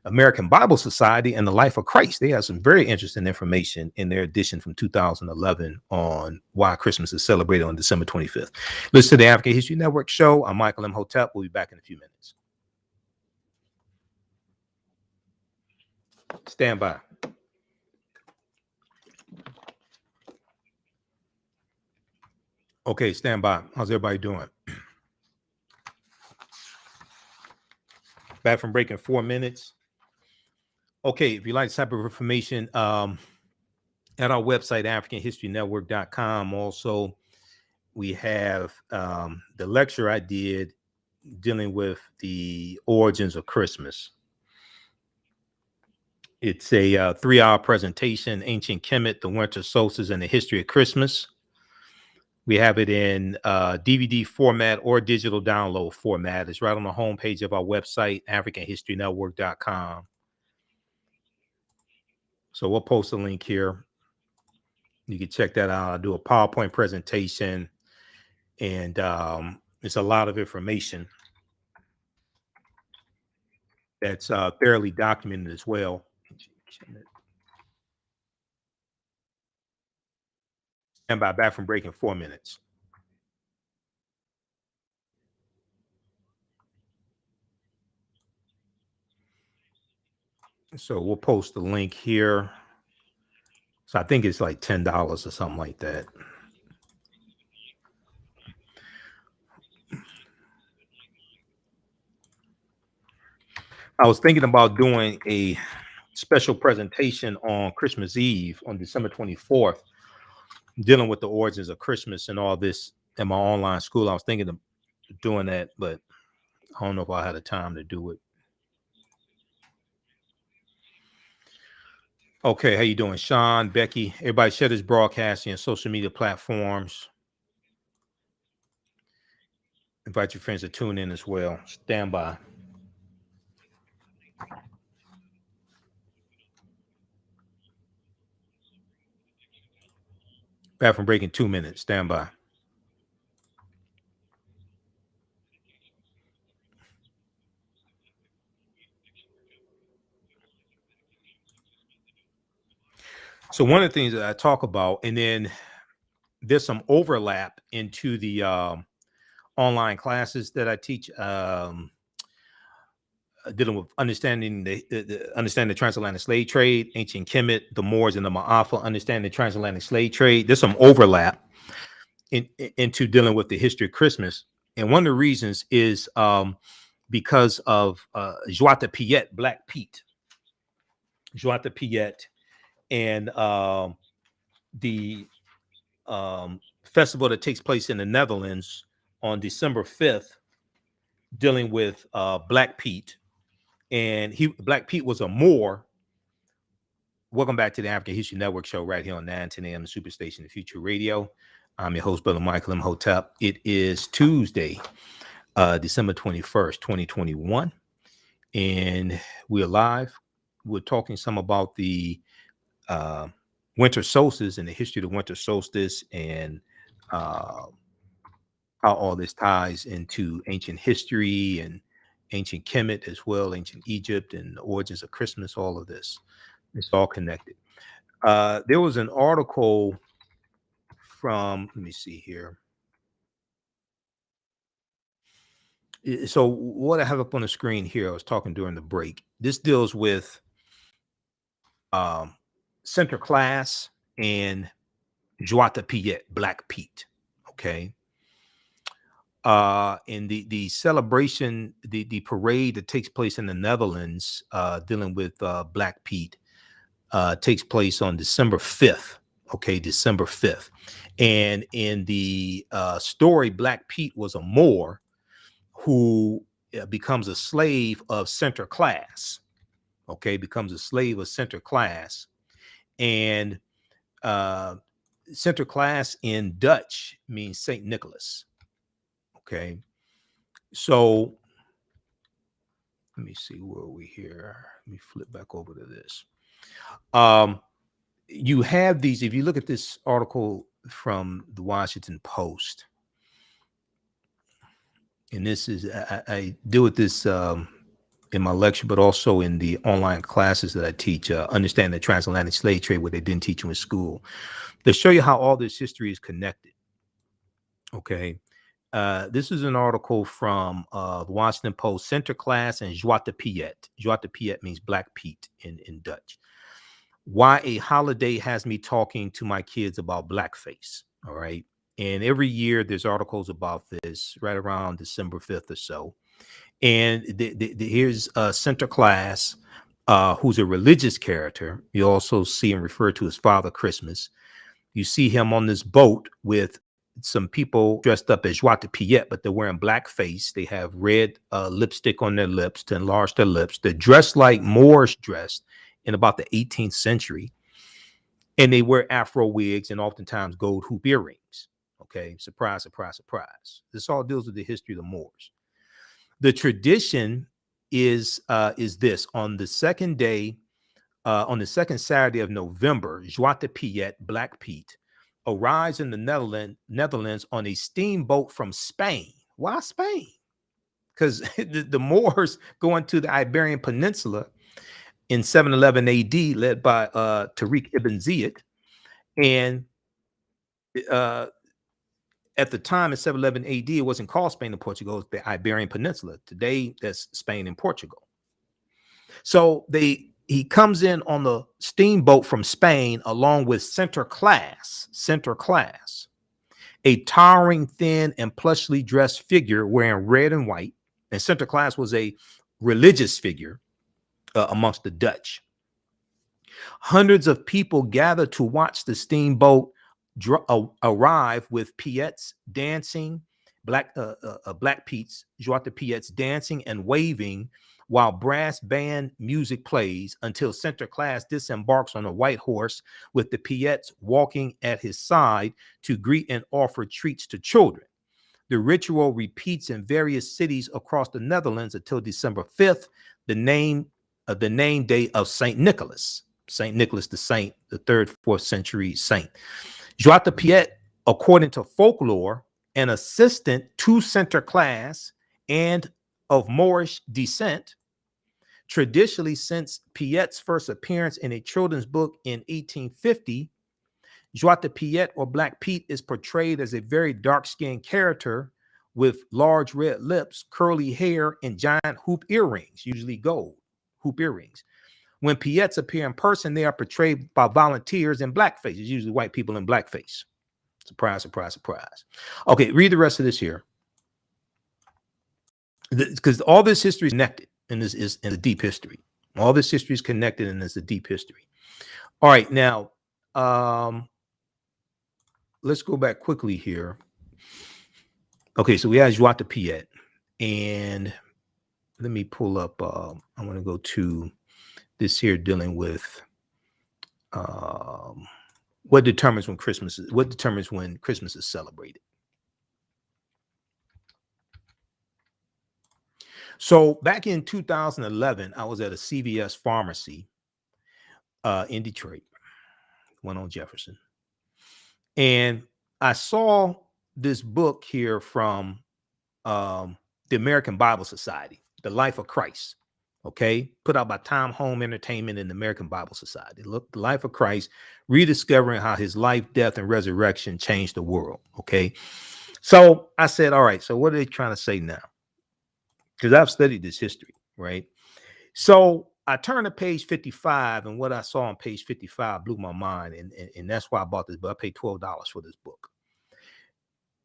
[SPEAKER 1] American Bible Society and the Life of Christ. They have some very interesting information in their edition from 2011 on why Christmas is celebrated on December 25th. Listen to the African History Network show. I'm Michael Imhotep. We'll be back in a few minutes. Stand by. Okay, stand by. How's everybody doing? Back from break in 4 minutes. Okay, if you like this type of information, at our website, AfricanHistoryNetwork.com. Also, we have the lecture I did dealing with the origins of Christmas. It's a 3-hour presentation, Ancient Kemet, the Winter Solstice, and the History of Christmas. We have it in DVD format or digital download format. It's right on the homepage of our website, AfricanHistoryNetwork.com. So we'll post a link here. You can check that out. I'll do a PowerPoint presentation, and it's a lot of information that's thoroughly documented as well. Stand by, back from break in 4 minutes. So we'll post the link here. So I think it's like $10 or something like that. I was thinking about doing a special presentation on Christmas Eve on December 24th, dealing with the origins of Christmas and all this in my online school. I was thinking of doing that, but I don't know if I had the time to do it. Okay, how you doing, Sean, Becky? Everybody share this broadcasting on social media platforms. Invite your friends to tune in as well. Stand by. Back from break in 2 minutes. Stand by. So one of the things that I talk about, and then there's some overlap into the online classes that I teach, dealing with understanding the transatlantic slave trade, ancient Kemet, the Moors, and the Ma'afa, understanding the transatlantic slave trade. There's some overlap into dealing with the history of Christmas, and one of the reasons is because of Zwarte Piet, Black Pete, Zwarte Piet, and the festival that takes place in the Netherlands on December 5th, dealing with Black Pete. And Black Pete was a Moor. Welcome back to the African History Network show right here on 910 AM, the Superstation, the Future Radio. I'm your host, Brother Michael Imhotep. It is Tuesday, December 21st, 2021. And we're live. We're talking some about the Winter Solstice and the history of the Winter Solstice, and how all this ties into ancient history and ancient Kemet as well, ancient Egypt, and the origins of Christmas. All of this, it's all connected. There was an article from, let me see here. So what I have up on the screen here, I was talking during the break. This deals with center class and Zwarte Piet, Black Pete. Okay. In the celebration, the parade that takes place in the Netherlands, dealing with Black Pete, takes place on December 5th. Okay, December 5th. And in the story, Black Pete was a Moor who becomes a slave of center class. Okay, becomes a slave of center class. And center class in Dutch means Saint Nicholas. Okay, so let me see, where are we here? Let me flip back over to this. You have these, if you look at this article from the Washington Post. And this is, I deal with this in my lecture, but also in the online classes that I teach, Understand the Transatlantic Slave Trade, where they didn't teach you in school. They show you how all this history is connected. Okay. This is an article from the Washington Post, Sinterklaas and Zwarte Piet. Zwarte Piet means Black Pete in Dutch. Why a holiday has me talking to my kids about blackface. All right. And every year there's articles about this right around December 5th or so. And here's Sinterklaas, who's a religious character. You also see him referred to as Father Christmas. You see him on this boat with some people dressed up as Zwarte Piet, but they're wearing blackface. They have red lipstick on their lips to enlarge their lips. They're dressed like Moors dressed in about the 18th century. And they wear Afro wigs and oftentimes gold hoop earrings. Okay, surprise, surprise, surprise. This all deals with the history of the Moors. The tradition is this: on the second day, on the second Saturday of November, Zwarte Piet, Black Pete, arrives in the Netherlands on a steamboat from Spain. Why Spain? Because the Moors go into the Iberian Peninsula in 711 AD, led by Tariq ibn Ziyad, and at the time in 711 AD, it wasn't called Spain and Portugal, it was the Iberian Peninsula. Today, that's Spain and Portugal. So he comes in on the steamboat from Spain along with Sinterklaas, a towering, thin, and plushly dressed figure wearing red and white. And Sinterklaas was a religious figure amongst the Dutch. Hundreds of people gather to watch the steamboat arrive, with Piets dancing, Black Piets, Zwarte Piets dancing and waving while brass band music plays until Sinterklaas disembarks on a white horse, with the Piets walking at his side to greet and offer treats to children. The ritual repeats in various cities across the Netherlands until December 5th, the name day of Saint Nicholas. Saint Nicholas the Saint, the 3rd, 4th century saint. Zwarte Piet, according to folklore, an assistant to Sinterklaas and of Moorish descent. Traditionally, since Piet's first appearance in a children's book in 1850, Zwarte Piet, or Black Pete, is portrayed as a very dark-skinned character with large red lips, curly hair, and giant hoop earrings, usually gold hoop earrings. When Piets appear in person, they are portrayed by volunteers in blackface. It's usually white people in blackface. Surprise, surprise, surprise. Okay, read the rest of this here. Because all this history is connected, and this is in the deep history. All this history is connected, and it's a deep history. All right, now, let's go back quickly here. Okay, so we have Zwarte Piet, and let me pull up, I want to go to this here dealing with what determines when Christmas is celebrated. So back in 2011, I was at a CVS pharmacy in Detroit, one on Jefferson, and I saw this book here from the American Bible Society, The Life of Christ. Okay, put out by Time Home Entertainment and the American Bible Society. Look, The Life of Christ, rediscovering how his life, death, and resurrection changed the world. Okay, so I said, all right, so what are they trying to say now? Because I've studied this history, right? So I turned to page 55, and what I saw on page 55 blew my mind, and that's why I bought this book. I paid $12 for this book.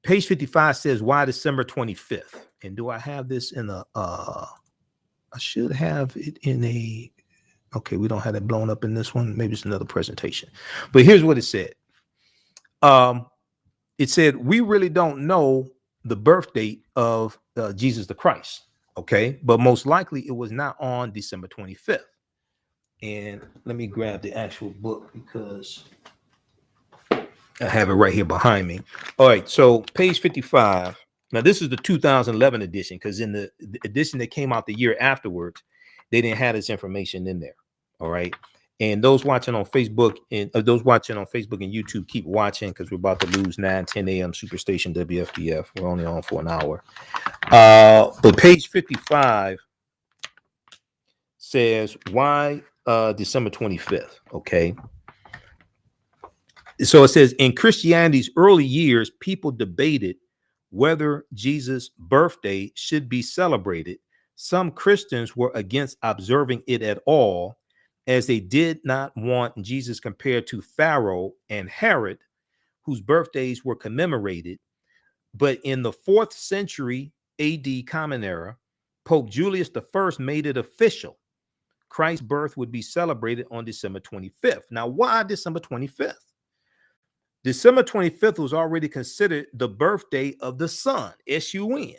[SPEAKER 1] Page 55 says, why December 25th? And do I have this in a I should have it in a, okay, we don't have it blown up in this one. Maybe it's another presentation. But here's what it said. It said, we really don't know the birth date of Jesus the Christ, okay? But most likely it was not on December 25th. And let me grab the actual book because I have it right here behind me. All right, so page 55. Now, this is the 2011 edition, because in the edition that came out the year afterwards, they didn't have this information in there. All right. And those watching on Facebook and YouTube, keep watching because we're about to lose 9:10 a.m. Superstation WFDF. We're only on for an hour. But page 55 says, why December 25th? Okay. So it says, in Christianity's early years, people debated whether Jesus' birthday should be celebrated. Some Christians were against observing it at all, as they did not want Jesus compared to Pharaoh and Herod, whose birthdays were commemorated. But in the 4th century AD Common Era, Pope Julius I made it official. Christ's birth would be celebrated on December 25th. Now, why December 25th? December 25th was already considered the birthday of the sun, S-U-N.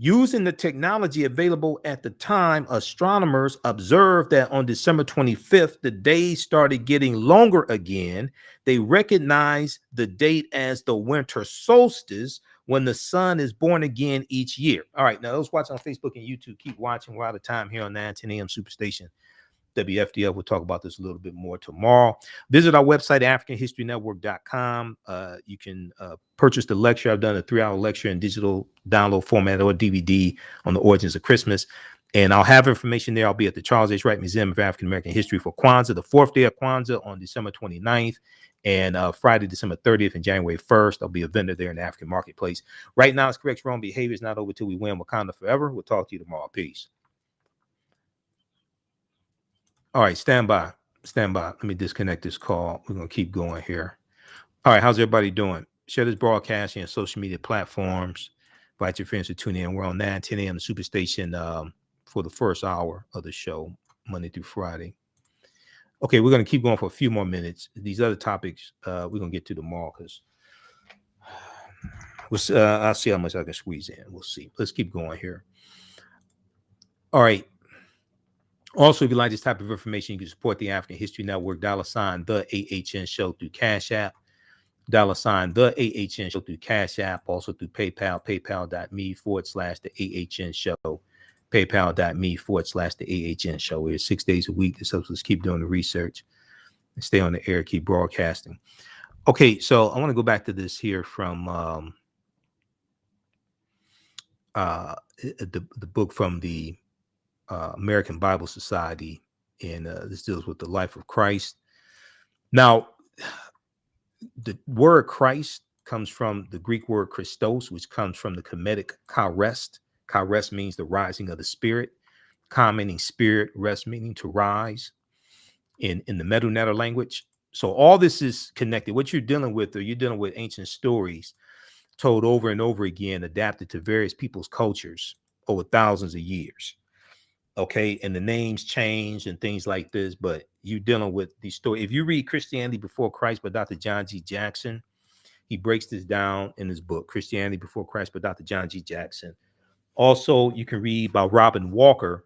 [SPEAKER 1] Using the technology available at the time, astronomers observed that on December 25th, the days started getting longer again. They recognized the date as the winter solstice, when the sun is born again each year. All right, now those watching on Facebook and YouTube, keep watching. We're out of time here on 9:10 a.m. Superstation WFDF. We'll talk about this a little bit more tomorrow. Visit our website, AfricanHistoryNetwork.com. You can purchase the lecture. I've done a 3-hour lecture in digital download format or DVD on the origins of Christmas. And I'll have information there. I'll be at the Charles H. Wright Museum of African American History for Kwanzaa, the 4th day of Kwanzaa on December 29th, and Friday, December 30th and January 1st. I'll be a vendor there in the African marketplace. Right now, it's correct wrong behavior. It's not over till we win. Wakanda forever. We'll talk to you tomorrow. Peace. All right, stand by. Let me disconnect this call. We're going to keep going here. All right, how's everybody doing? Share this broadcast on social media platforms. Invite your friends to tune in. We're on 9:10 a.m. the Superstation for the first hour of the show, Monday through Friday. Okay, we're going to keep going for a few more minutes. These other topics we're going to get to tomorrow because I'll see how much I can squeeze in. We'll see. Let's keep going here. All right. Also, if you like this type of information, you can support the African History Network, $ the AHN Show through Cash App, $ the AHN Show through Cash App, also through PayPal, paypal.me/the AHN Show, paypal.me/the AHN Show. We're 6 days a week. This helps us keep doing the research and stay on the air, keep broadcasting. Okay, so I want to go back to this here from the book from the American Bible Society, and this deals with the life of Christ. Now, the word Christ comes from the Greek word Christos, which comes from the Kemetic ka-rest. Ka-rest means the rising of the spirit. Ka meaning spirit, rest meaning to rise in the Medu Neter language. So all this is connected. What you're dealing with ancient stories told over and over again, adapted to various people's cultures over thousands of years. Okay, and the names change and things like this, but you're dealing with these stories. If you read Christianity Before Christ by Dr. John G. Jackson, he breaks this down in his book, Christianity Before Christ by Dr. John G. Jackson. Also, you can read by Robin Walker,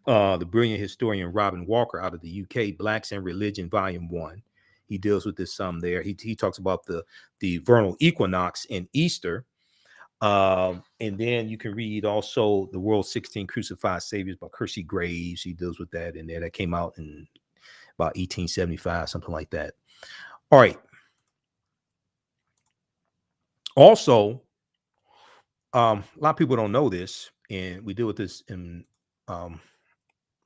[SPEAKER 1] the brilliant historian Robin Walker out of the UK, Blacks and Religion, Volume 1. He deals with this some there. He talks about the vernal equinox and Easter. And then you can read also The World's 16 Crucified Saviors by Percy Graves. He deals with that in there. That came out in about 1875, something like that. All right. Also, a lot of people don't know this, and we deal with this in one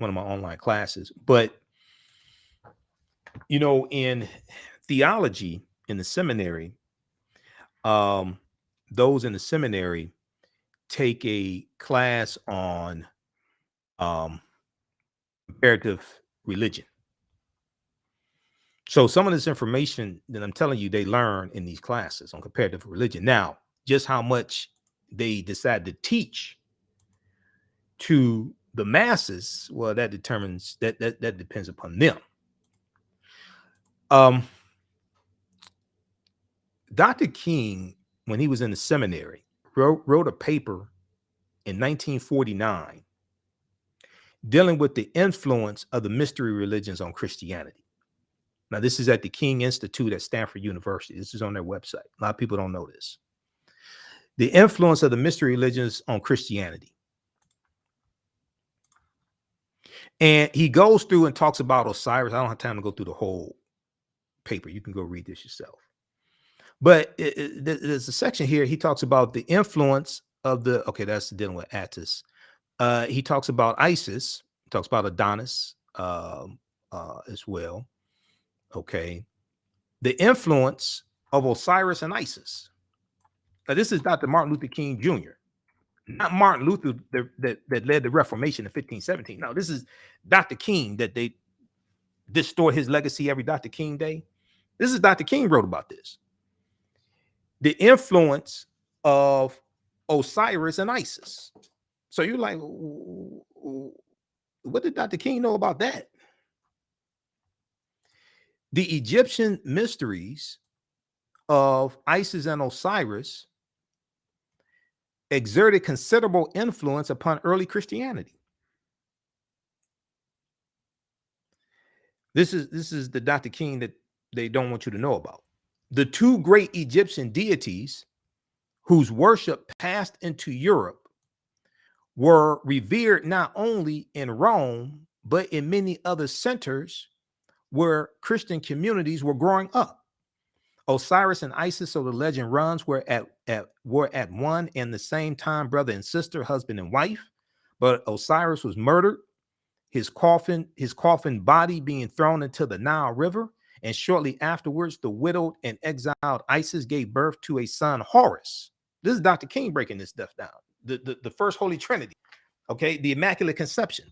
[SPEAKER 1] of my online classes. But, in theology in the seminary, those in the seminary take a class on comparative religion. So some of this information that I'm telling you, they learn in these classes on comparative religion. Now, just how much they decide to teach to the masses, well, that determines that depends upon them. Dr. King, when he was in the seminary, wrote a paper in 1949 dealing with the influence of the mystery religions on Christianity. Now, this is at the King Institute at Stanford University. This is on their website. A lot of people don't know this. The influence of the mystery religions on Christianity. And he goes through and talks about Osiris. I don't have time to go through the whole paper. You can go read this yourself. But there's a section here. He talks about the influence of the, okay, that's dealing with Attis. He talks about Isis, he talks about Adonis as well. Okay. The influence of Osiris and Isis. Now, this is Dr. Martin Luther King Jr., not Martin Luther that led the Reformation in 1517. No, this is Dr. King that they distort his legacy every Dr. King Day. This is Dr. King wrote about this. The influence of Osiris and Isis. So you're like, what did Dr. King know about that? The Egyptian mysteries of Isis and Osiris exerted considerable influence upon early Christianity. This is the Dr. King that they don't want you to know about. The two great Egyptian deities whose worship passed into Europe were revered not only in Rome, but in many other centers where Christian communities were growing up. Osiris and Isis, so the legend runs, were at one and the same time brother and sister, husband and wife. But Osiris was murdered, his coffin body being thrown into the Nile River. And shortly afterwards, the widowed and exiled Isis gave birth to a son, Horus. This is Dr. King breaking this stuff down. The first Holy Trinity, okay, the Immaculate Conception.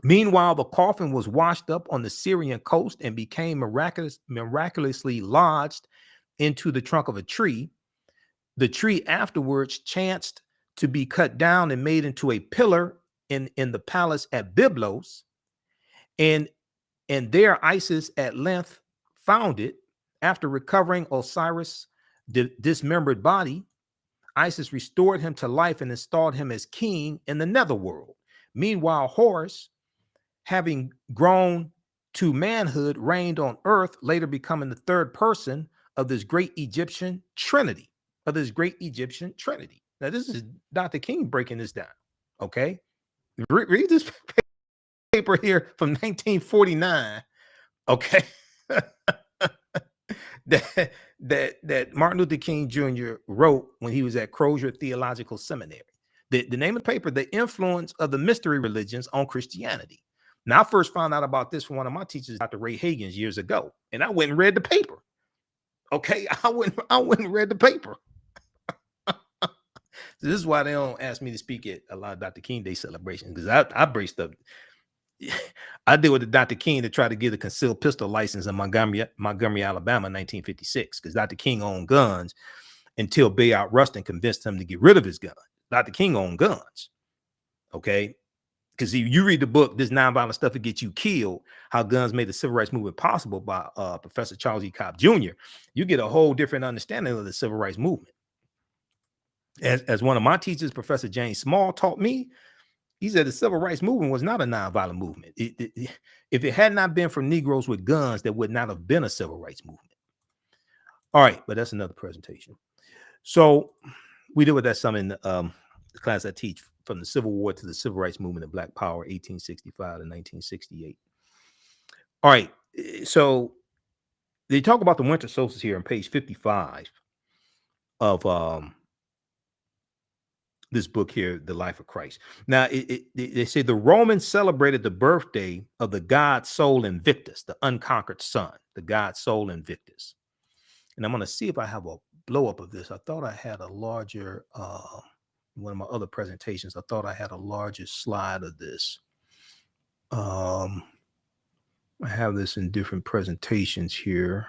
[SPEAKER 1] Meanwhile, the coffin was washed up on the Syrian coast and became miraculously lodged into the trunk of a tree. The tree afterwards chanced to be cut down and made into a pillar in the palace at Byblos. And there Isis at length found it. After recovering Osiris' dismembered body, Isis restored him to life and installed him as king in the netherworld. Meanwhile, Horus, having grown to manhood, reigned on earth, later becoming the third person of this great Egyptian Trinity. Now, this is Dr. King breaking this down. Okay, read this paper here from 1949. Okay, that Martin Luther King Jr. wrote when he was at Crozier Theological Seminary. The name of the paper, The Influence of the Mystery Religions on Christianity. Now, I first found out about this from one of my teachers, Dr. Ray Hagins, years ago, and I went and read the paper. Okay, I went and read the paper. So this is why they don't ask me to speak at a lot of Dr. King Day celebrations, because I braced up. I did with the Dr. King to try to get a concealed pistol license in Montgomery, Alabama in 1956, because Dr. King owned guns until Bayard Rustin convinced him to get rid of his gun. Dr. King owned guns. Okay. Because you read the book, this nonviolent stuff that gets you killed, how guns made the civil rights movement possible, by Professor Charles E. Cobb Jr., you get a whole different understanding of the civil rights movement. As one of my teachers, Professor James Small, taught me, he said the civil rights movement was not a nonviolent movement. If it had not been for Negroes with guns, there would not have been a civil rights movement. All right, but that's another presentation. So we deal with that some in the class I teach, from the Civil War to the Civil Rights Movement of Black Power, 1865 to 1968. All right, so they talk about the winter solstice here on page 55 of this book here, The Life of Christ. Now, they say the Romans celebrated the birthday of the god Sol Invictus, the unconquered sun, the god Sol Invictus. And I'm going to see if I have a blow up of this. I thought I had a larger, one of my other presentations, I thought I had a larger slide of this. I have this in different presentations here.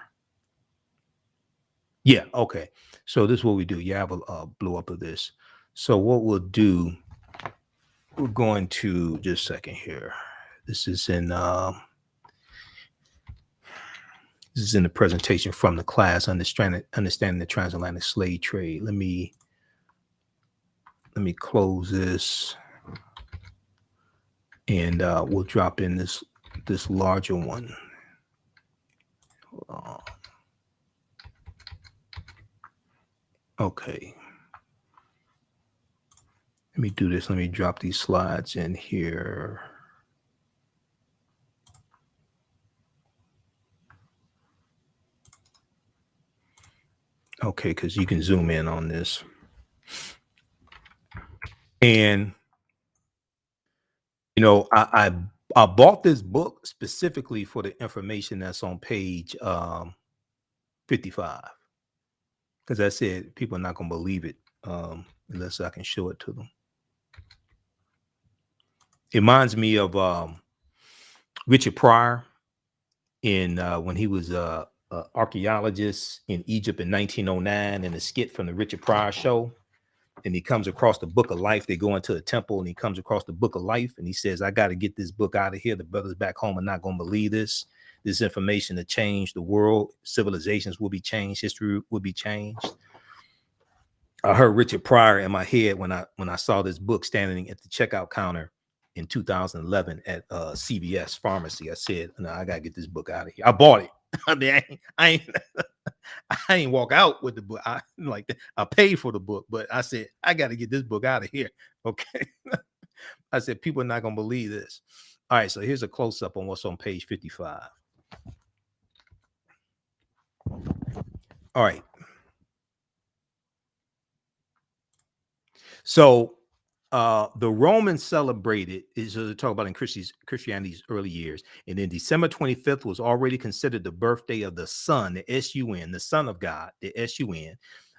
[SPEAKER 1] Yeah, okay. So this is what we do. You have a blow up of this. So what we'll do, we're going to, just a second here. This is in the presentation from the class, understanding the transatlantic slave trade. Let me close this, and we'll drop in this larger one. Okay. Let me do this. Let me drop these slides in here. Okay, because you can zoom in on this. And you know, I bought this book specifically for the information that's on page 55. Because I said people are not gonna believe it unless I can show it to them. It reminds me of Richard Pryor in when he was a archaeologist in Egypt in 1909, in a skit from the Richard Pryor Show. And he comes across the Book of Life. They go into a temple and he comes across the Book of Life and he says, I got to get this book out of here. The brothers back home are not going to believe this. This information to change the world. Civilizations will be changed. History will be changed. I heard Richard Pryor in my head when I saw this book standing at the checkout counter in 2011 at CVS pharmacy. I said, no, I got to get this book out of here. I bought it. I mean, I ain't walk out with the book. I paid for the book, but I said, I got to get this book out of here. Okay. I said, people are not going to believe this. All right. So here's a close up on what's on page 55. All right. So the Romans celebrated, is to talk about in Christianity's early years, and then December 25th was already considered the birthday of the sun, the S-U-N, the Son of God, the S-U-N.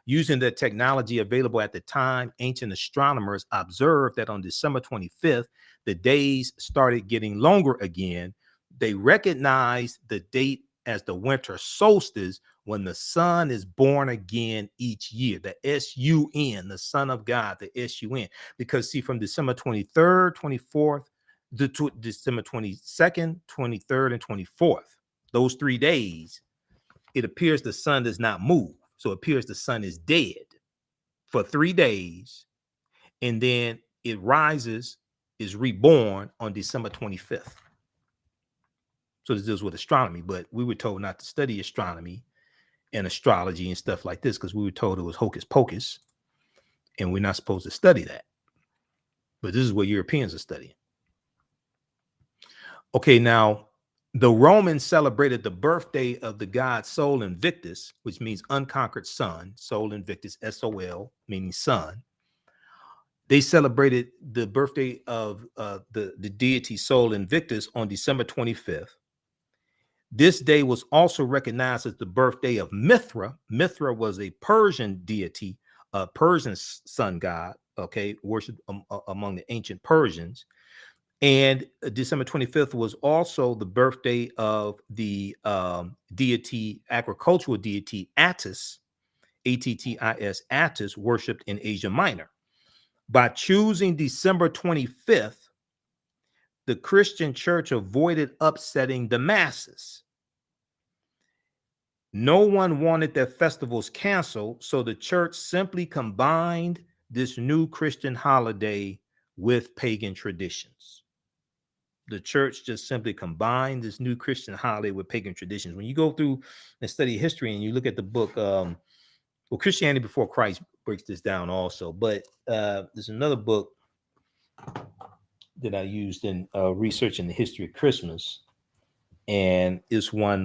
[SPEAKER 1] Using the technology available at the time, ancient astronomers observed that on December 25th, the days started getting longer again. They recognized the date as the winter solstice, when the sun is born again each year, the S-U-N, the Son of God, the S-U-N. Because see, from December 23rd, 24th, December 22nd, 23rd, and 24th, those 3 days, it appears the sun does not move. So it appears the sun is dead for 3 days, and then it rises, is reborn on December 25th. So this deals with astronomy, but we were told not to study astronomy and astrology and stuff like this because we were told it was hocus pocus, and we're not supposed to study that. But this is what Europeans are studying. Okay, now the Romans celebrated the birthday of the god Sol Invictus, which means unconquered sun. Sol Invictus, S-O-L, meaning sun. They celebrated the birthday of the deity Sol Invictus on December 25th. This day was also recognized as the birthday of Mithra. Mithra was a Persian deity, a Persian sun god, okay, worshipped among the ancient Persians. And December 25th was also the birthday of the deity, agricultural deity Attis, Attis, Attis, worshipped in Asia Minor. By choosing December 25th, the Christian church avoided upsetting the masses. No one wanted their festivals canceled, so the church simply combined this new Christian holiday with pagan traditions. The church just simply combined this new Christian holiday with pagan traditions. When you go through and study history and you look at the book, well, Christianity Before Christ breaks this down also, but there's another book that I used in researching the history of Christmas, and it's one,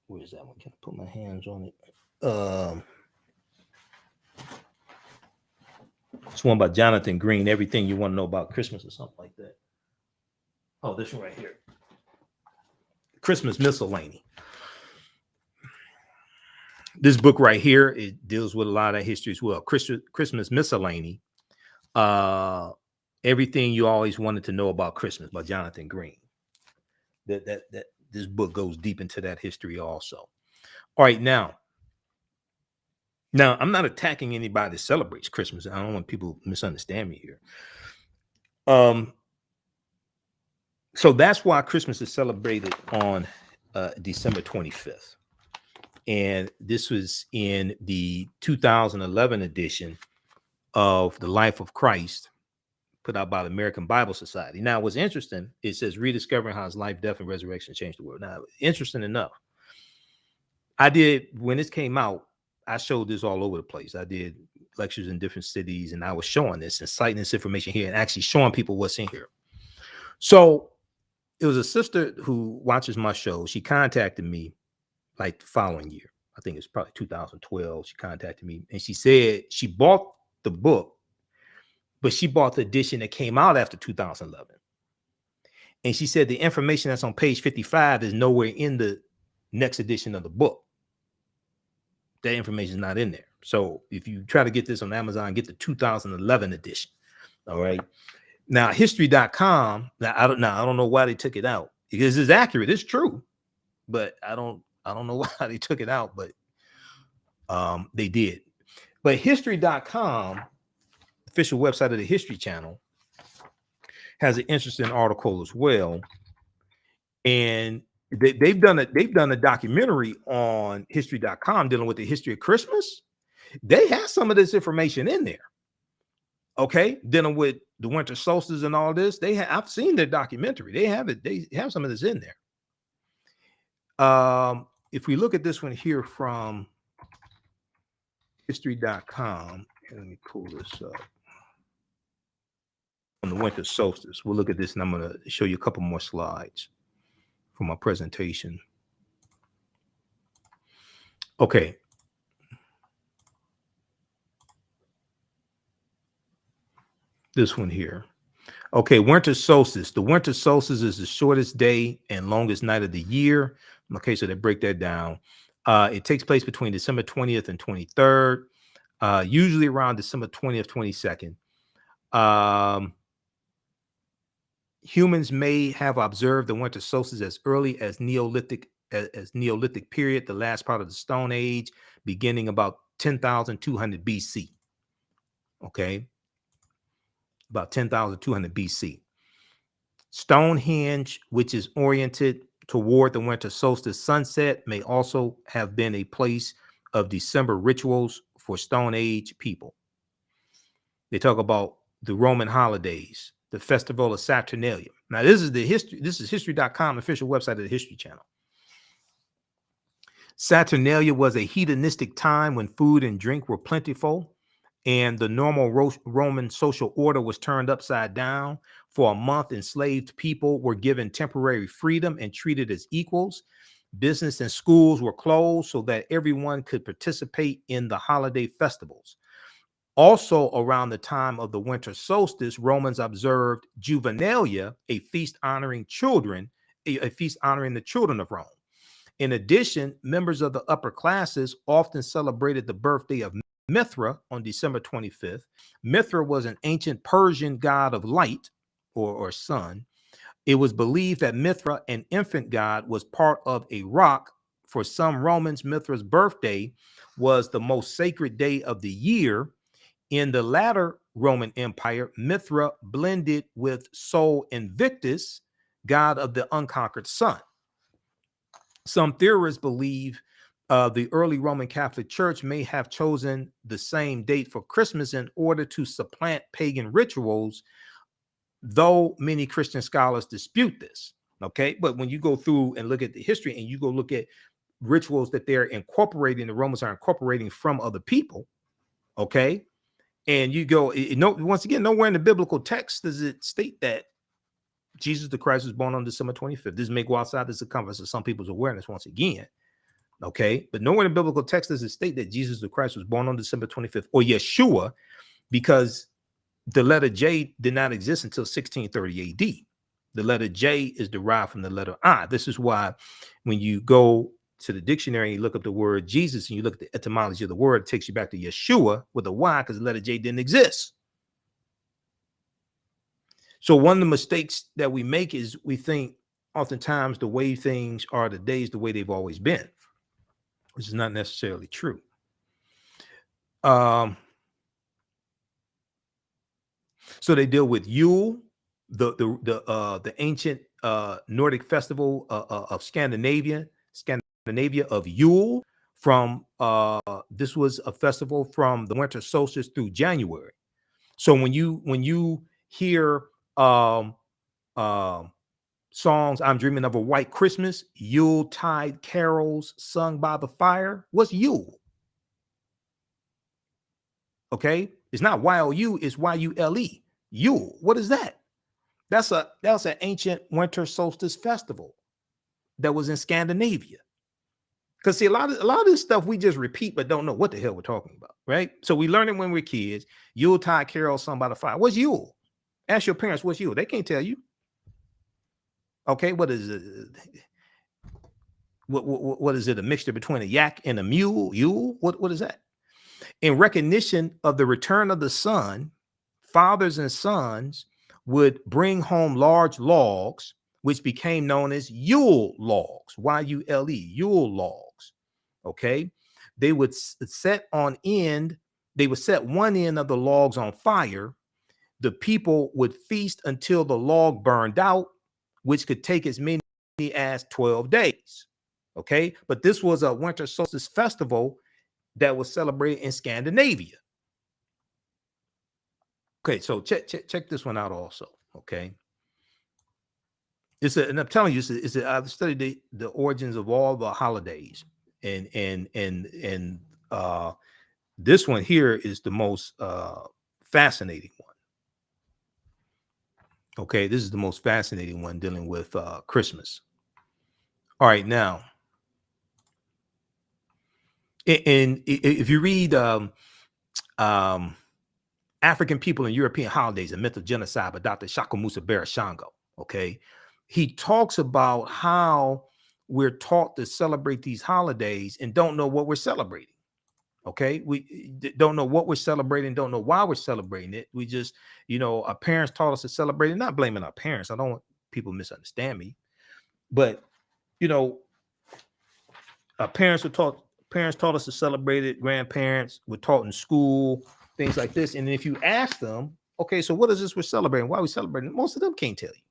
[SPEAKER 1] where is that one? Can I put my hands on it? It's one by Jonathan Green, Everything You Want to Know About Christmas, or something like that. Oh, this one right here. Christmas Miscellany. This book right here, it deals with a lot of history as well. Christmas Miscellany. Everything You Always Wanted to Know About Christmas by Jonathan Green. That this book goes deep into that history also. All right, now I'm not attacking anybody that celebrates Christmas. I don't want people to misunderstand me here. So that's why Christmas is celebrated on December 25th. And this was in the 2011 edition of The Life of Christ, put out by the American Bible Society. Now, what's interesting, it says rediscovering how his life, death, and resurrection changed the world. Now, interesting enough, when this came out, I showed this all over the place. I did lectures in different cities, and I was showing this and citing this information here and actually showing people what's in here. So it was a sister who watches my show. She contacted me like the following year. I think it's probably 2012. She contacted me and she said she bought the book, but she bought the edition that came out after 2011. And she said the information that's on page 55 is nowhere in the next edition of the book. That information is not in there. So if you try to get this on Amazon, get the 2011 edition. All right. Now, history.com. Now I don't know why they took it out, because it's accurate. It's true. But I don't know why they took it out, but they did. But history.com, official website of the History Channel, has an interesting article as well. And they've done a documentary on history.com dealing with the history of Christmas. They have some of this information in there. Okay, dealing with the winter solstice and all this. I've seen their documentary. They have it. They have some of this in there. If we look at this one here from history.com, let me pull this up. On the winter solstice, we'll look at this, and I'm going to show you a couple more slides for my presentation. Okay. This one here. Okay, winter solstice. The winter solstice is the shortest day and longest night of the year. Okay, so they break that down. It takes place between December 20th and 23rd, usually around December 20th, 22nd. Humans may have observed the winter solstice as early as Neolithic period, the last part of the Stone Age, beginning about 10,200 BC. Okay, about 10,200 BC. Stonehenge, which is oriented toward the winter solstice sunset, may also have been a place of December rituals for Stone Age people. They talk about the Roman holidays, the Festival of Saturnalia. Now, this is history.com, official website of the History Channel. Saturnalia was a hedonistic time when food and drink were plentiful, and the normal Roman social order was turned upside down. For a month, enslaved people were given temporary freedom and treated as equals. Business and schools were closed so that everyone could participate in the holiday festivals. Also, around the time of the winter solstice, Romans observed Juvenalia, a feast honoring children, a feast honoring the children of Rome. In addition, members of the upper classes often celebrated the birthday of Mithra on December 25th. Mithra was an ancient Persian god of light or sun. It was believed that Mithra, an infant god, was part of a rock. For some Romans, Mithra's birthday was the most sacred day of the year. In the latter Roman Empire, Mithra blended with Sol Invictus, god of the unconquered sun. Some theorists believe the early Roman Catholic Church may have chosen the same date for Christmas in order to supplant pagan rituals, though many Christian scholars dispute this. Okay, but when you go through and look at the history and you go look at rituals that they're incorporating, the Romans are incorporating from other people, okay, and you go, once again, nowhere in the biblical text does it state that Jesus the Christ was born on December 25th. This may go outside the circumference of some people's awareness once again. Okay, but nowhere in the biblical text does it state that Jesus the Christ was born on December 25th, or Yeshua, because the letter J did not exist until 1630 AD. The letter J is derived from the letter I. This is why when you go to the dictionary and you look up the word Jesus and you look at the etymology of the word, it takes you back to Yeshua with a Y, because the letter J didn't exist. So one of the mistakes that we make is we think oftentimes the way things are today is the way they've always been, which is not necessarily true. So they deal with Yule, the ancient Nordic festival of Scandinavia of Yule. From this was a festival from the winter solstice through January. So when you hear songs, I'm dreaming of a white Christmas, Yuletide carols sung by the fire, what's Yule? Okay, it's not Y-O-U, it's Y-U-L-E. Yule. What is that? That's an ancient winter solstice festival that was in Scandinavia. Because see, a lot of this stuff we just repeat, but don't know what the hell we're talking about, right? So we learn it when we're kids. Yuletide carol sung by the fire. What's Yule? Ask your parents what's Yule. They can't tell you. Okay, what is it? What is it? A mixture between a yak and a mule? Yule? What is that? In recognition of the return of the sun, fathers and sons would bring home large logs, which became known as Yule logs, Y-U-L-E, Yule logs. Okay. They would set one end of the logs on fire. The people would feast until the log burned out, which could take as many as 12 days. Okay. But this was a winter solstice festival that was celebrated in Scandinavia. Okay, so check this one out also. Okay, and I'm telling you, I've studied the origins of all the holidays, and this one here is the most fascinating one. Okay, this is the most fascinating one dealing with Christmas. All right, now, and if you read African People and European Holidays, A Myth of Genocide by Dr. Shakamusa Barashango. Okay. He talks about how we're taught to celebrate these holidays and don't know what we're celebrating. Okay. We don't know what we're celebrating, don't know why we're celebrating it. We just, our parents taught us to celebrate it, not blaming our parents. I don't want people to misunderstand me, but, our parents taught us to celebrate it. Grandparents were taught in school, things like this. And if you ask them, okay, so what is this we're celebrating? Why are we celebrating? Most of them can't tell you.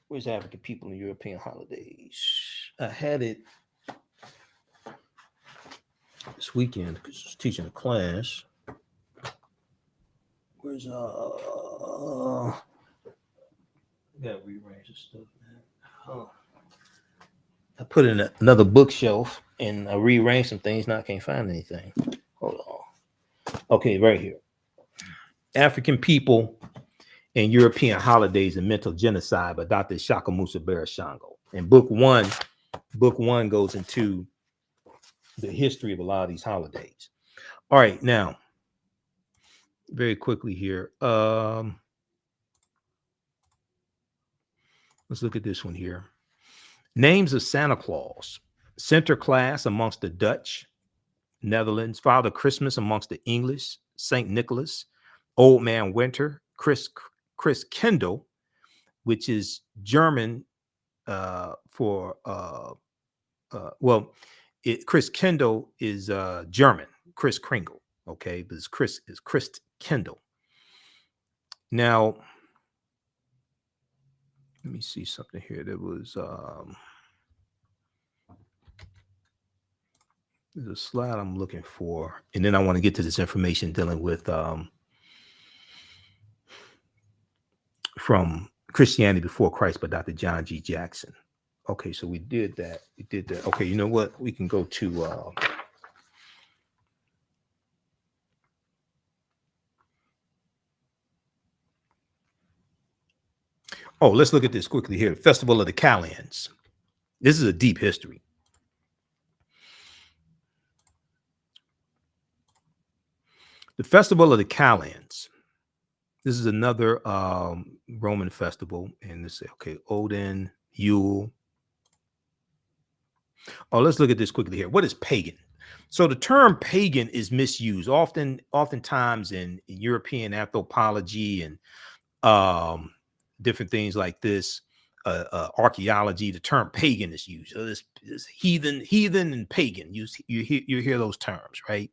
[SPEAKER 1] Where's African People and European Holidays? I had it this weekend because I was teaching a class. Where's I gotta rearrange this stuff, man. Oh. I put in another bookshelf and I rearranged some things. Now I can't find anything. Hold on. Okay, right here. African People and European Holidays and Mental Genocide by Dr. Shakamusa Barashango. And book one goes into the history of a lot of these holidays. All right, now, very quickly here. Let's look at this one here. Names of Santa Claus. Sinterklaas amongst the Dutch, Netherlands. Father Christmas amongst the English. Saint Nicholas. Old Man Winter. Chris Kendall, which is German for Chris Kendall is German. Chris Kringle. Okay, but Chris Kendall. Now, let me see something here. There was there's a slide I'm looking for, and then I want to get to this information dealing with from Christianity Before Christ by Dr. John G. Jackson. Okay, so we did that. Okay, you know what? We can go to let's look at this quickly here. Festival of the Kalends. This is a deep history. The Festival of the Kalends. This is another Roman festival. And let's say, okay, Odin, Yule. Let's look at this quickly here. What is pagan? So the term pagan is misused oftentimes in European anthropology and different things like this. Archaeology, the term pagan is used. So this heathen and pagan. You hear those terms, right?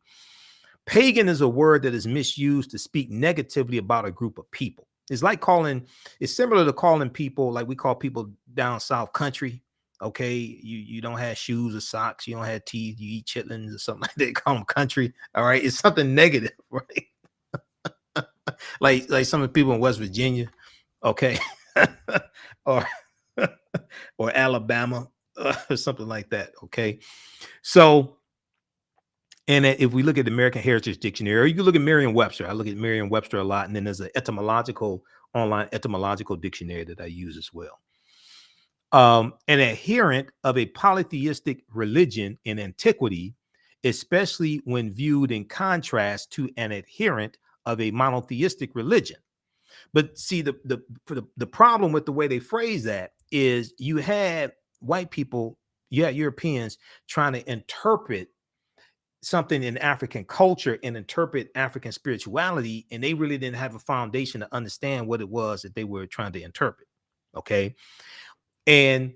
[SPEAKER 1] Pagan is a word that is misused to speak negatively about a group of people. It's similar to calling people, like we call people down south country. Okay, you don't have shoes or socks, you don't have teeth, you eat chitlins or something like that. They call them country. All right, it's something negative, right? like some of the people in West Virginia, okay, or Alabama, or something like that. Okay, so. And if we look at the American Heritage Dictionary, or you can look at Merriam-Webster. I look at Merriam-Webster a lot, and then there's an online etymological dictionary that I use as well. An adherent of a polytheistic religion in antiquity, especially when viewed in contrast to an adherent of a monotheistic religion. But see, the problem with the way they phrase that is you had white people, you had Europeans trying to interpret something in African culture and interpret African spirituality, and they really didn't have a foundation to understand what it was that they were trying to interpret. Okay. And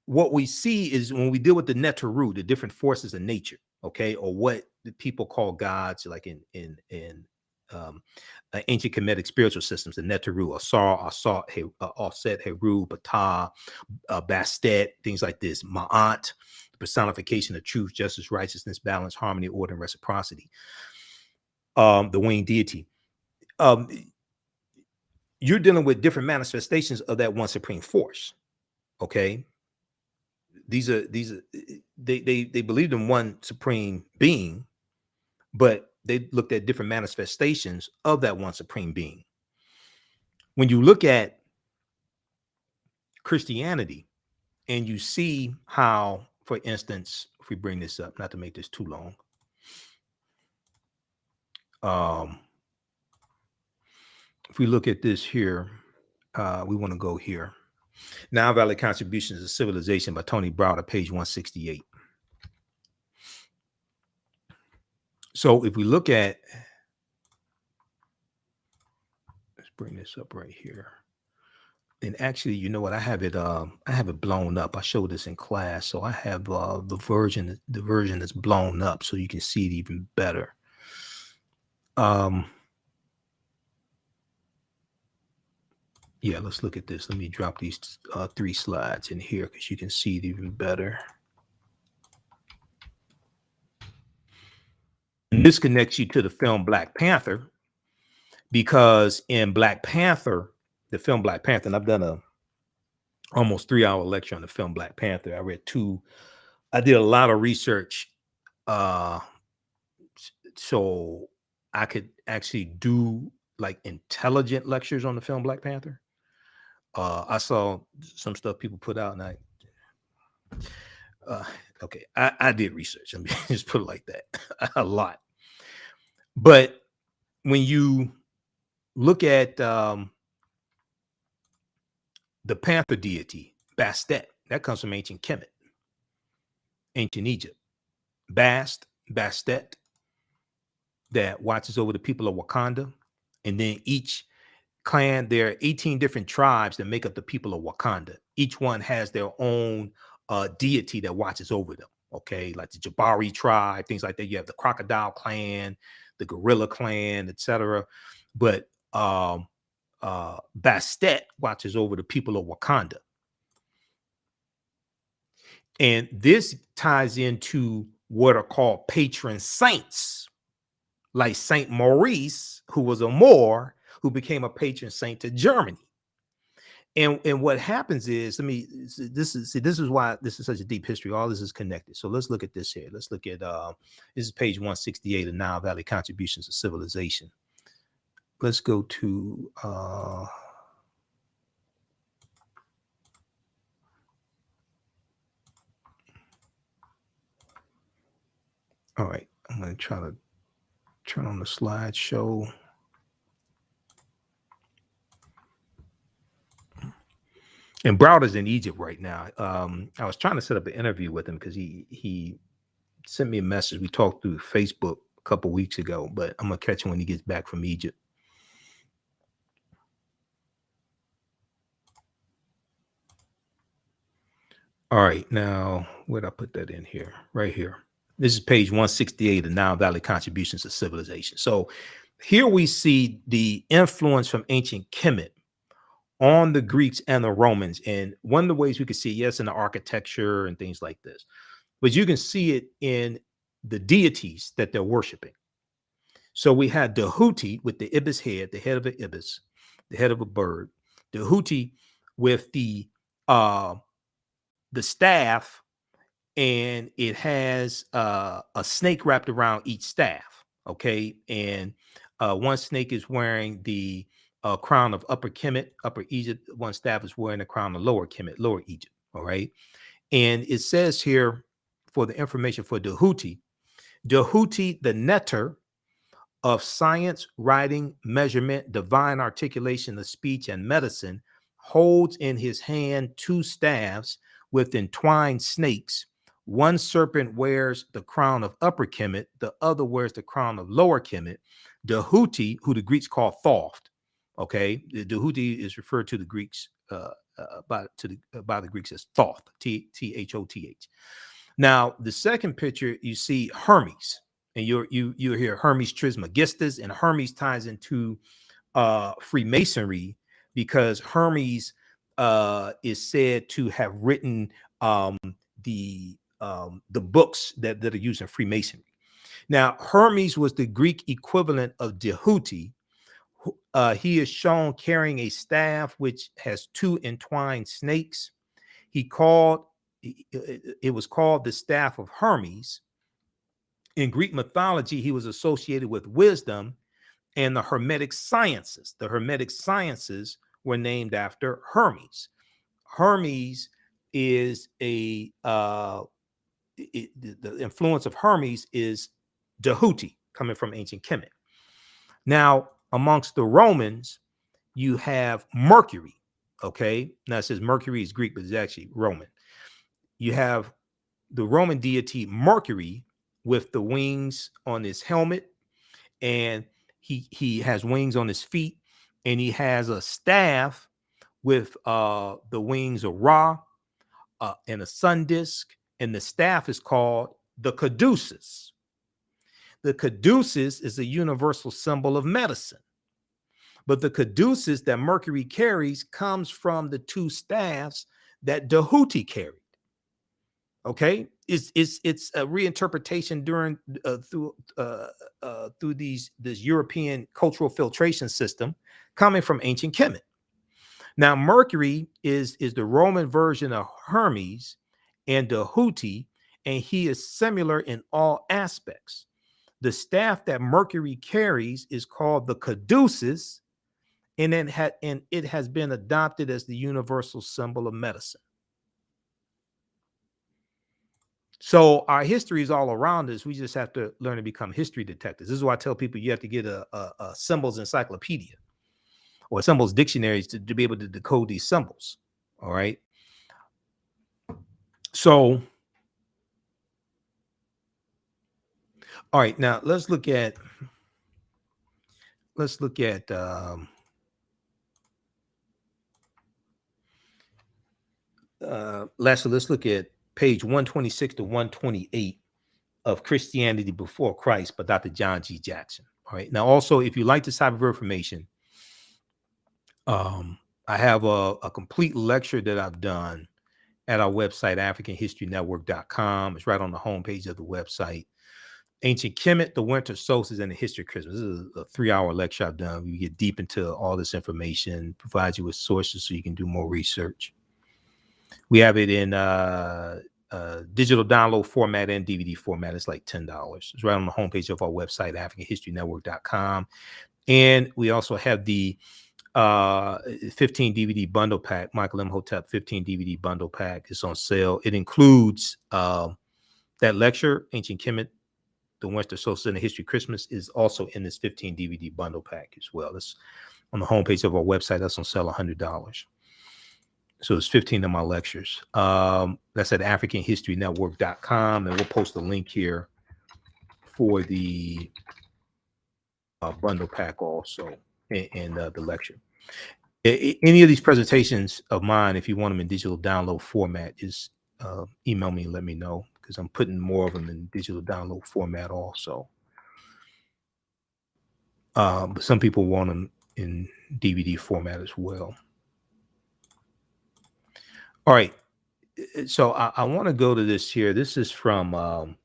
[SPEAKER 1] what we see is when we deal with the Neteru, the different forces of nature, okay, or what the people call gods, like in ancient Kemetic spiritual systems, the Neteru, Asar, Offset, Heru, Ptah, Bastet, things like this, Ma'at, the personification of truth, justice, righteousness, balance, harmony, order, and reciprocity. The winged deity. You're dealing with different manifestations of that one supreme force. Okay. These are they believed in one supreme being, but they looked at different manifestations of that one supreme being. When you look at Christianity and you see how, for instance, if we bring this up, not to make this too long, if we look at this here, we want to go here. Now Valley Contributions to Civilization by Tony Browder, page 168. So if we look at, let's bring this up right here. And actually, you know what? I have it blown up. I showed this in class, so I have the version that's blown up, so you can see it even better. Yeah, let's look at this. Let me drop these 3 slides in here because you can see it even better. And this connects you to the film Black Panther, because in Black Panther, the film Black Panther, and I've done a almost 3-hour lecture on the film Black Panther. I did a lot of research so I could actually do like intelligent lectures on the film Black Panther. I saw some stuff people put out, and I did research. I mean, just put it like that, a lot. But when you look at the panther deity, Bastet, that comes from ancient Kemet, ancient Egypt. Bastet, that watches over the people of Wakanda. And then each clan, there are 18 different tribes that make up the people of Wakanda. Each one has their own deity that watches over them. Okay, like the Jabari tribe, things like that. You have the crocodile clan, the gorilla clan, etc. But Bastet watches over the people of Wakanda. And this ties into what are called patron saints, like Saint Maurice, who was a Moor, who became a patron saint to Germany. And what happens is, this is why this is such a deep history. All this is connected. So let's look at this here. Let's look at this is page 168 of Nile Valley Contributions to Civilization. Let's go to all right. I'm going to try to turn on the slideshow. And Browder's in Egypt right now. I was trying to set up an interview with him because he sent me a message. We talked through Facebook a couple weeks ago, but I'm gonna catch him when he gets back from Egypt. All right, now where'd I put that in here? Right here. This is page 168 of Nile Valley Contributions to Civilization. So here we see the influence from ancient Kemet on the Greeks and the Romans. And one of the ways we could see, yes, in the architecture and things like this, but you can see it in the deities that they're worshiping. So we had the Houthi with the ibis head, the head of an ibis, the head of a bird, the Houthi with the staff, and it has a snake wrapped around each staff. Okay, and one snake is wearing the crown of Upper Kemet, Upper Egypt. One staff is wearing the crown of Lower Kemet, Lower Egypt. All right. And it says here for the information for Dehuti, the netter of science, writing, measurement, divine articulation of speech and medicine, holds in his hand two staffs with entwined snakes. One serpent wears the crown of Upper Kemet, the other wears the crown of Lower Kemet. Dehuti, who the Greeks call Thoth, okay, the Dehuti is referred to the Greeks by the Greeks as Thoth, Thoth. Now, the second picture you see Hermes, and you hear Hermes Trismegistus, and Hermes ties into Freemasonry because Hermes is said to have written the books that are used in Freemasonry. Now, Hermes was the Greek equivalent of Dehuti. He is shown carrying a staff which has two entwined snakes. It was called the staff of Hermes. In Greek mythology, he was associated with wisdom and the Hermetic sciences. The Hermetic sciences were named after Hermes. Hermes is the influence of Hermes is Dehuti, coming from ancient Kemet. Now, amongst the Romans, you have Mercury. Okay, now it says Mercury is Greek, but it's actually Roman. You have the Roman deity Mercury with the wings on his helmet, and he has wings on his feet, and he has a staff with the wings of Ra and a sun disk, and the staff is called the caduceus. The caduceus is a universal symbol of medicine, but the caduceus that Mercury carries comes from the two staffs that Dehuti carried. Okay, it's a reinterpretation through this European cultural filtration system coming from ancient Kemet. Now, Mercury is the Roman version of Hermes and Dehuti, and he is similar in all aspects. The staff that Mercury carries is called the caduceus, and it has been adopted as the universal symbol of medicine. So our history is all around us. We just have to learn to become history detectives. This is why I tell people you have to get a symbols encyclopedia or symbols dictionaries to be able to decode these symbols. All right. So, all right, now let's look at lastly, let's look at page 126 to 128 of Christianity Before Christ by Dr. John G. Jackson. All right. Now, also, if you like this type of information, I have a complete lecture that I've done at our website, AfricanHistoryNetwork.com. It's right on the homepage of the website. Ancient Kemet, the Winter Solstice, and the History of Christmas. This is a 3-hour lecture I've done. We get deep into all this information, provide you with sources so you can do more research. We have it in digital download format and DVD format. It's like $10. It's right on the homepage of our website, AfricanHistoryNetwork.com. And we also have the 15 DVD bundle pack, Michael Imhotep 15 DVD bundle pack. It's on sale. It includes that lecture, Ancient Kemet, the Winter Solstice, and the History of Christmas, is also in this 15 DVD bundle pack as well. That's on the homepage of our website. That's on sale $100. So it's 15 of my lectures. That's at AfricanHistoryNetwork.com, and we'll post a link here for the bundle pack also, and the lecture. Any of these presentations of mine, if you want them in digital download format, just email me and let me know, because I'm putting more of them in digital download format also. But some people want them in DVD format as well. All right. So I want to go to this here. This is from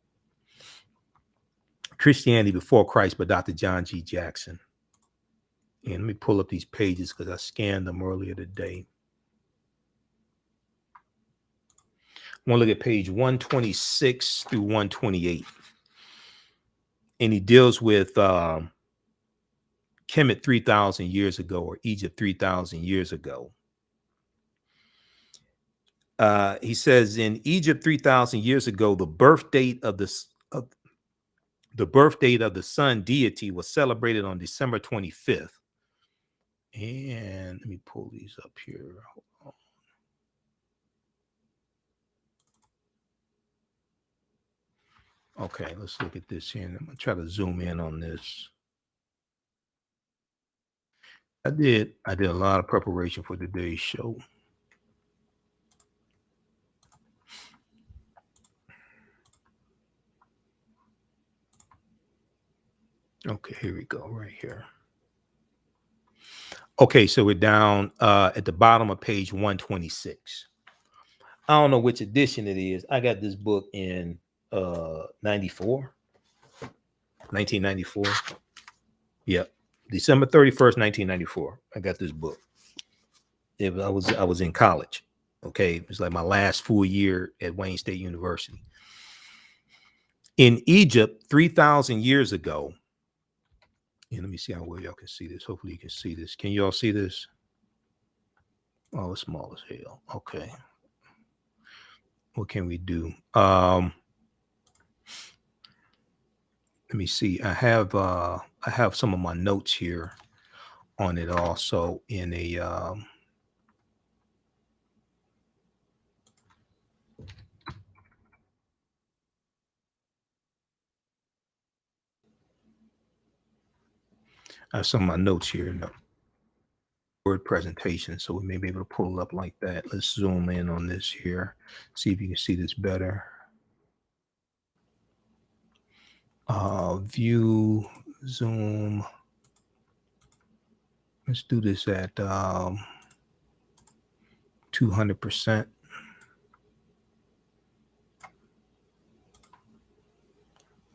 [SPEAKER 1] Christianity Before Christ by Dr. John G. Jackson. And let me pull up these pages because I scanned them earlier today. I want to look at page 126 through 128. And he deals with Kemet 3,000 years ago, or Egypt 3,000 years ago. He says in Egypt 3,000 years ago, the birth date of the sun deity was celebrated on December 25th. And let me pull these up here. Hold on. Okay, let's look at this here. And I'm gonna try to zoom in on this. I did a lot of preparation for today's show. Okay, here we go, right here. Okay, so we're down at the bottom of page 126. I don't know which edition it is. I got this book in 1994. Yep. December 31st, 1994. I got this book. I was in college. Okay. It was like my last full year at Wayne State University. In Egypt, 3,000 years ago. And let me see how well y'all can see this. Hopefully you can see this. Can y'all see this? Oh, it's small as hell. Okay. What can we do? Let me see. I have some of my notes here on it also in a I have some of my notes here in the word presentation, so we may be able to pull it up like that. Let's zoom in on this here. See if you can see this better. View, zoom. Let's do this at 200%.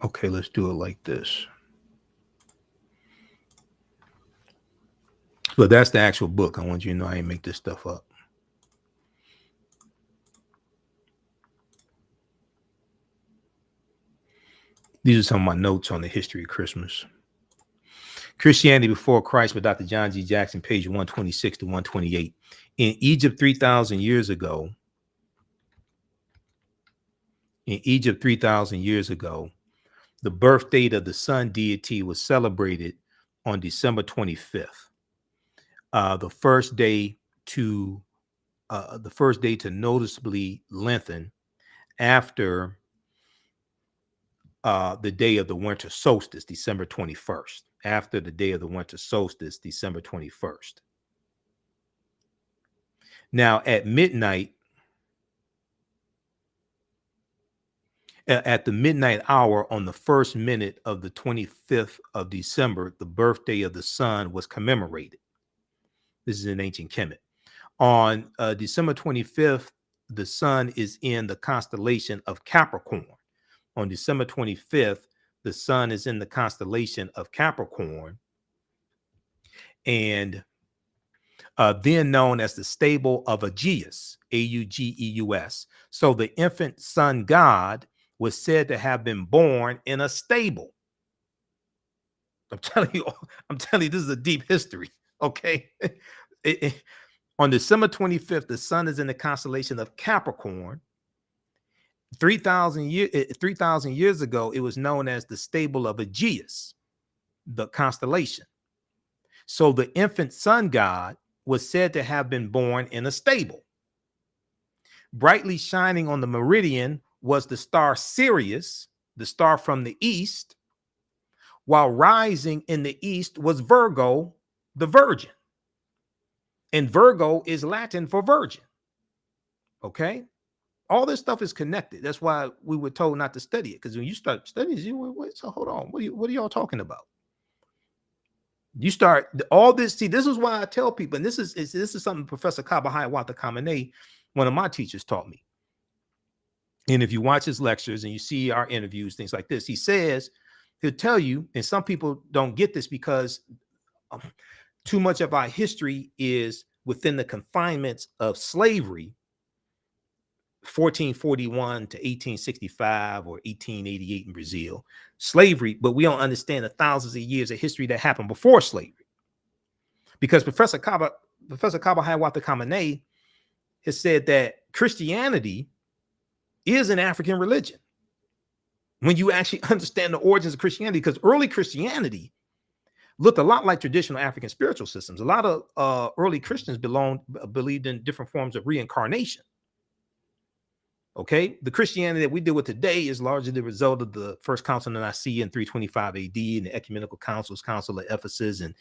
[SPEAKER 1] Okay, let's do it like this. But that's the actual book. I want you to know I didn't make this stuff up. These are some of my notes on the history of Christmas. Christianity Before Christ by Dr. John G. Jackson, page 126 to 128. In Egypt 3,000 years ago, the birth date of the sun deity was celebrated on December 25th. The first day to noticeably lengthen after the day of the winter solstice, December 21st. After the day of the winter solstice, December 21st. Now, at midnight, at the midnight hour on the first minute of the 25th of December, the birthday of the sun was commemorated. This is in ancient Kemet. On December 25th, the sun is in the constellation of Capricorn. On December 25th, the sun is in the constellation of Capricorn, and then known as the stable of Aegeus, Augeus. So the infant sun god was said to have been born in a stable. I'm telling you, this is a deep history. Okay. On December 25th, the sun is in the constellation of Capricorn. 3,000 years ago, it was known as the stable of Aegeus, the constellation. So the infant sun god was said to have been born in a stable. Brightly shining on the meridian was the star Sirius, the star from the east, while rising in the east was Virgo, the virgin. And Virgo is Latin for virgin. Okay? All this stuff is connected. That's why we were told not to study it. Because when you start studying, so hold on. What are y'all talking about? You start all this. See, this is why I tell people, and this is something Professor Kaba Hiawatha Kamene, one of my teachers, taught me. And if you watch his lectures and you see our interviews, things like this, he'll tell you, and some people don't get this because too much of our history is within the confinements of slavery, 1441 to 1865 or 1888 in Brazil, slavery, but we don't understand the thousands of years of history that happened before slavery. Because Professor Kaba Hiawatha Kamene has said that Christianity is an African religion. When you actually understand the origins of Christianity, because early Christianity looked a lot like traditional African spiritual systems. A lot of early Christians believed in different forms of reincarnation. Okay, the Christianity that we deal with today is largely the result of the First Council of Nicaea in 325 AD, and the ecumenical councils, Council of Ephesus, and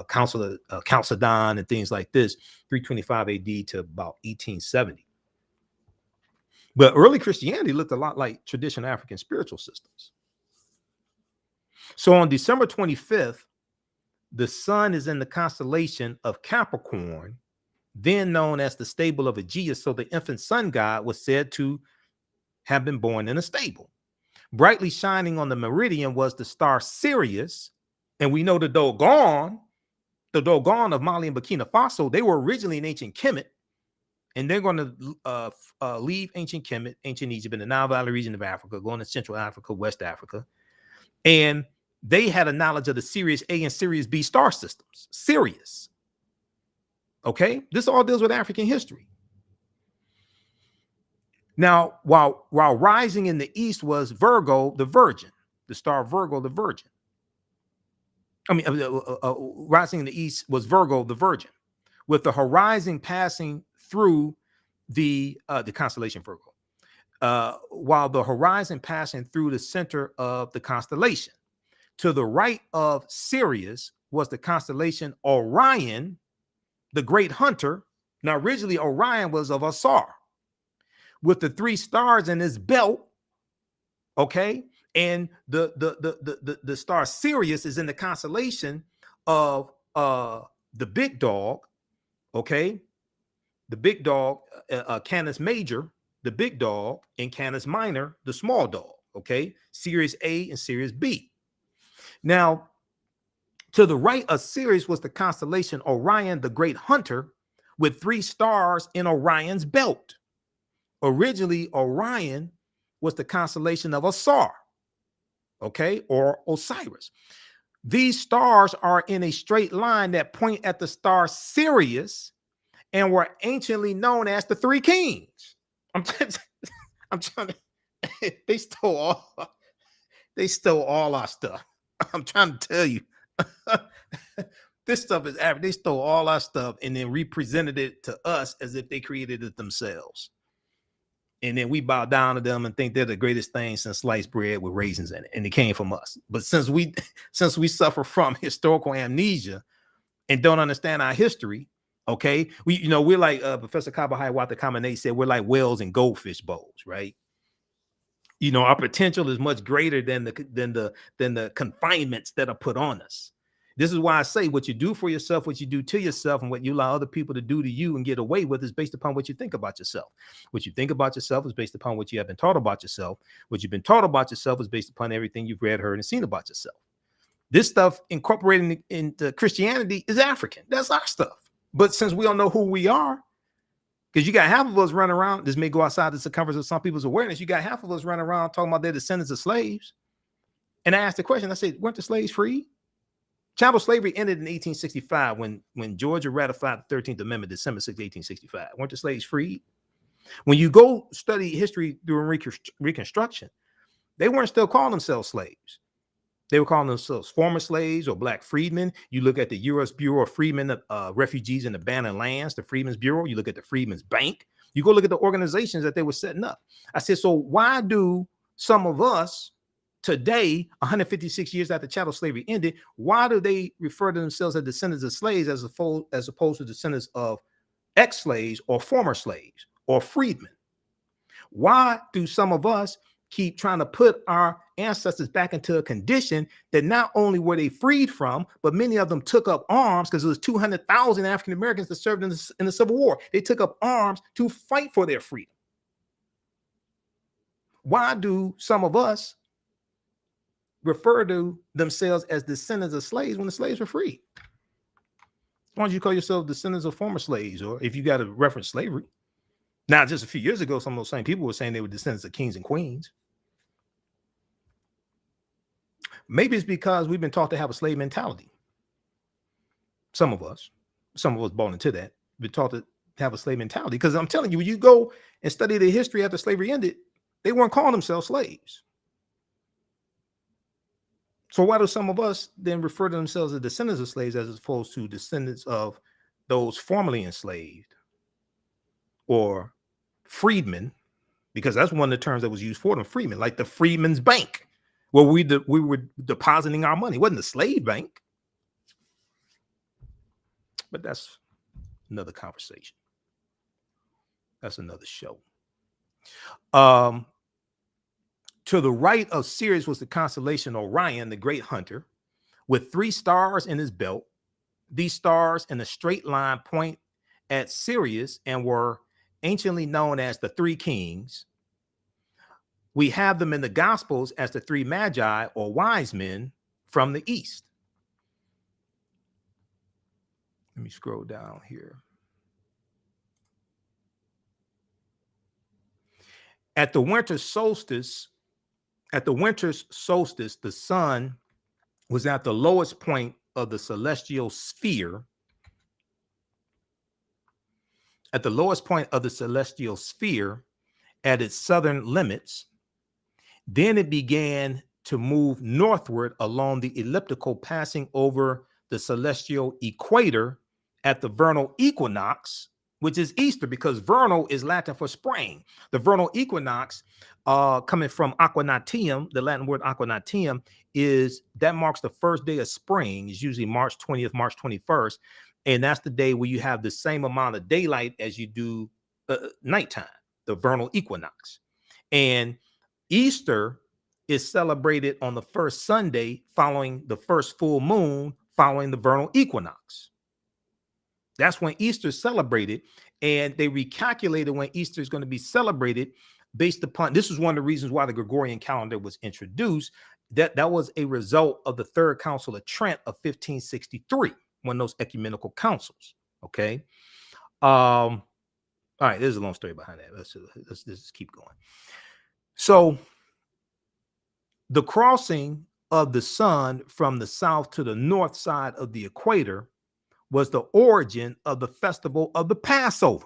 [SPEAKER 1] Council of Chalcedon, and things like this, 325 AD to about 1870. But early Christianity looked a lot like traditional African spiritual systems. So on December 25th, the sun is in the constellation of Capricorn, then known as the stable of Aegeus. So the infant sun god was said to have been born in a stable. Brightly shining on the meridian was the star Sirius. And we know the Dogon of Mali and Burkina Faso, they were originally in ancient Kemet. And they're going to leave ancient Kemet, ancient Egypt, in the Nile Valley region of Africa, going to Central Africa, West Africa. And they had a knowledge of the Sirius A and Sirius B star systems. Sirius. Okay? This all deals with African history. Now, while rising in the east was Virgo, the Virgin, the star Virgo, the Virgin. Rising in the east was Virgo, the Virgin, with the horizon passing through the constellation Virgo, while the horizon passing through the center of the constellation. To the right of Sirius was the constellation Orion, the great hunter. Now, originally Orion was of Asar, with the three stars in his belt. Okay, and the star Sirius is in the constellation of the big dog. Okay. The big dog, Canis Major, the big dog, and Canis Minor, the small dog. Okay, Sirius A and Sirius B. Now, to the right of Sirius was the constellation Orion, the great hunter, with three stars in Orion's belt. Originally, Orion was the constellation of Asar, okay, or Osiris. These stars are in a straight line that point at the star Sirius, and were anciently known as the Three Kings. I'm trying to. They stole all our stuff. I'm trying to tell you, this stuff is average. They stole all our stuff and then represented it to us as if they created it themselves. And then we bow down to them and think they're the greatest thing since sliced bread with raisins in it, and it came from us. But since we suffer from historical amnesia and don't understand our history. Okay, we're like Professor Kabahai Kamene said, we're like whales and goldfish bowls, right? Our potential is much greater than the confinements that are put on us. This is why I say what you do for yourself, what you do to yourself, and what you allow other people to do to you and get away with is based upon what you think about yourself. What you think about yourself is based upon what you have been taught about yourself. What you've been taught about yourself is based upon everything you've read, heard, and seen about yourself. This stuff incorporated into Christianity is African. That's our stuff. But since we don't know who we are, because you got half of us running around, this may go outside the circumference of some people's awareness. You got half of us running around talking about their descendants of slaves. And I asked the question, I said, weren't the slaves free? Chattel slavery ended in 1865 when Georgia ratified the 13th Amendment, December 6, 1865. Weren't the slaves freed? When you go study history during Reconstruction, they weren't still calling themselves slaves. They were calling themselves former slaves or black freedmen. You look at the U.S. Bureau of Freedmen, Refugees and Abandoned Lands, the Freedmen's Bureau. You look at the Freedmen's Bank. You go look at the organizations that they were setting up. I said, so why do some of us today, 156 years after chattel slavery ended, why do they refer to themselves as descendants of slaves as opposed to descendants of ex-slaves or former slaves or freedmen? Why do some of us keep trying to put our ancestors back into a condition that not only were they freed from, but many of them took up arms because it was 200,000 African Americans that served in the Civil War. They took up arms to fight for their freedom. Why do some of us refer to themselves as descendants of slaves when the slaves were free? Why don't you call yourself descendants of former slaves, or if you got to reference slavery? Now, just a few years ago, some of those same people were saying they were descendants of kings and queens. Maybe it's because we've been taught to have a slave mentality. Some of us bought into that. We've been taught to have a slave mentality. Because I'm telling you, when you go and study the history after slavery ended, they weren't calling themselves slaves. So why do some of us then refer to themselves as descendants of slaves as opposed to descendants of those formerly enslaved or freedmen? Because that's one of the terms that was used for them, freedmen, like the Freedmen's Bank, where we were depositing our money. It wasn't the slave bank. But that's another conversation. That's another show. To the right of Sirius was the constellation Orion, the great hunter, with 3 stars in his belt. These stars in a straight line point at Sirius and were anciently known as the 3 kings. We have them in the Gospels as the 3 magi or wise men from the east. Let me scroll down here. At the winter solstice, the sun was at the lowest point of the celestial sphere. At the lowest point of the celestial sphere, at its southern limits. Then it began to move northward along the elliptical, passing over the celestial equator at the vernal equinox, which is Easter, because vernal is Latin for spring. The vernal equinox, coming from aquanatium, the Latin word aquanatium, that marks the first day of spring. Is usually March 20th, March 21st. And that's the day where you have the same amount of daylight as you do nighttime, the vernal equinox. And Easter is celebrated on the first Sunday following the first full moon, following the vernal equinox. That's when Easter is celebrated, and they recalculated when Easter is going to be celebrated based upon, this is one of the reasons why the Gregorian calendar was introduced. That was a result of the Third Council of Trent of 1563, one of those ecumenical councils. Okay. All right, there's a long story behind that. Let's just keep going. So the crossing of the sun from the south to the north side of the equator was the origin of the festival of the Passover.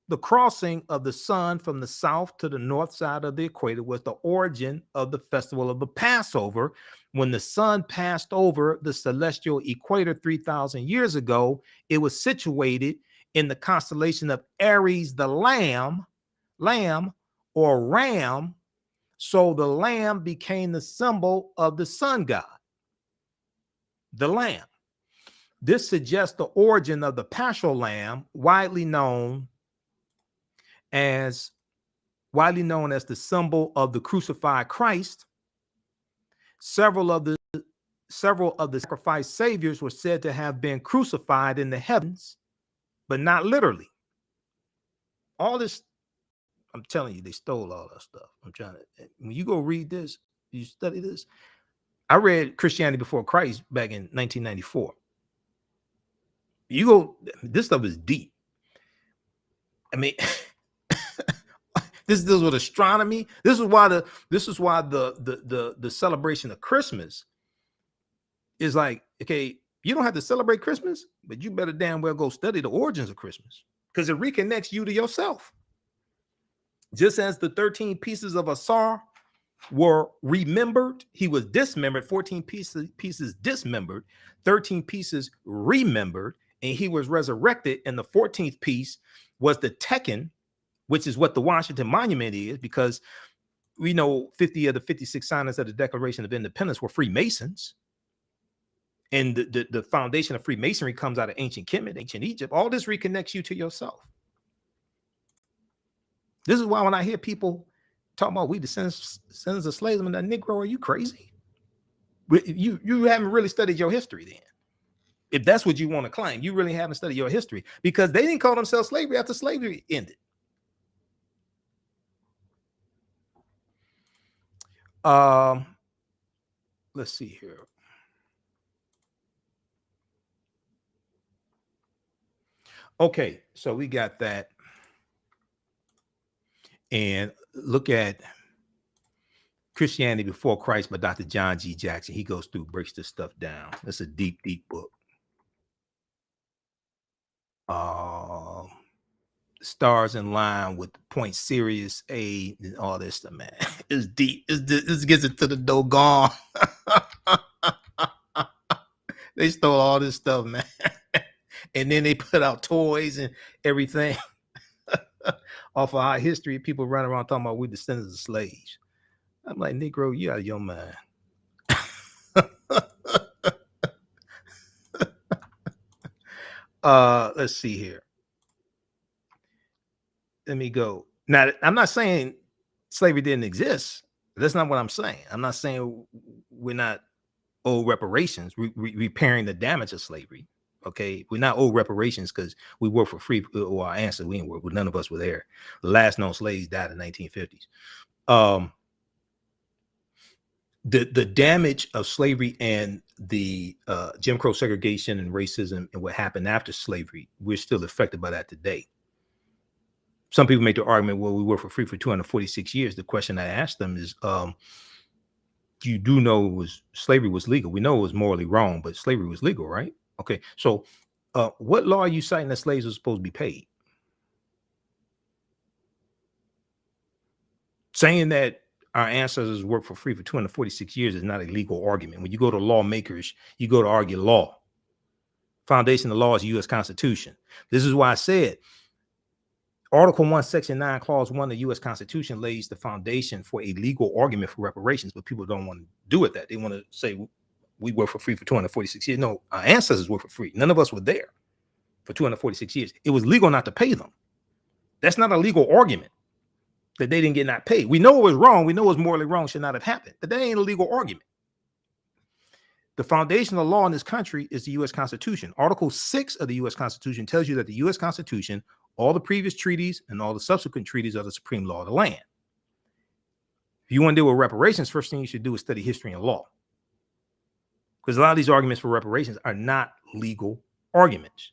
[SPEAKER 1] The crossing of the sun from the south to the north side of the equator was the origin of the festival of the Passover. When the sun passed over the celestial equator 3,000 years ago, it was situated in the constellation of Aries, the lamb or ram. So the lamb became the symbol of the sun god, the lamb. This suggests the origin of the paschal lamb, widely known as the symbol of the crucified Christ. Several of the sacrificed saviors were said to have been crucified in the heavens, but not literally. All this, I'm telling you, they stole all that stuff. When you go read this, you study this. I read Christianity Before Christ back in 1994. This stuff is deep. I mean, this deals with astronomy. This is why the celebration of Christmas is like, okay, you don't have to celebrate Christmas, but you better damn well go study the origins of Christmas, because it reconnects you to yourself. Just as the 13 pieces of Asar were remembered, he was dismembered, 14 pieces dismembered, 13 pieces remembered, and he was resurrected. And the 14th piece was the Tekken, which is what the Washington Monument is, because we know 50 of the 56 signers of the Declaration of Independence were Freemasons. And the foundation of Freemasonry comes out of ancient Kemet, ancient Egypt. All this reconnects you to yourself. This is why when I hear people talk about we descendants of slaves, I'm like, Negro, are you crazy? You haven't really studied your history then. If that's what you want to claim, you really haven't studied your history, because they didn't call themselves slavery after slavery ended. Let's see here. Okay, so we got that. And look at Christianity Before Christ by Dr. John G. Jackson. He goes through, breaks this stuff down. That's a deep, deep book. stars in line with point Sirius A and all this stuff, man. It's deep. This gets it to the doggone. They stole all this stuff, man. And then they put out toys and everything off of our history. People running around talking about we descendants of slaves. I'm like, Negro, you out of your mind. Let's see here. Let me go. Now, I'm not saying slavery didn't exist. That's not what I'm saying. I'm not saying we're not owed reparations, repairing the damage of slavery. Okay, we're not owed reparations because we worked for free, or our ancestors, we didn't work. None of us were there. The last known slaves died in the 1950s. The damage of slavery and the Jim Crow segregation and racism and what happened after slavery, we're still affected by that today. Some people make the argument, well, we worked for free for 246 years. The question I asked them is, you do know slavery was legal. We know it was morally wrong, but slavery was legal, right? Okay, so what law are you citing that slaves are supposed to be paid? Saying that our ancestors worked for free for 246 years is not a legal argument. When you go to lawmakers, you go to argue law. Foundation of law is the U.S. Constitution. This is why I said Article 1, Section 9, Clause 1 of the U.S. Constitution lays the foundation for a legal argument for reparations, but people don't want to do it. They want to say we worked for free for 246 years. No, our ancestors worked for free. None of us were there for 246 years. It was legal not to pay them. That's not a legal argument that they didn't get not paid. We know it was wrong. We know it was morally wrong, should not have happened, but that ain't a legal argument. The foundation of law in this country is the U.S. Constitution. Article 6 of the U.S. Constitution tells you that the U.S. Constitution, all the previous treaties and all the subsequent treaties are the supreme law of the land. If you want to deal with reparations, first thing you should do is study history and law. Because a lot of these arguments for reparations are not legal arguments.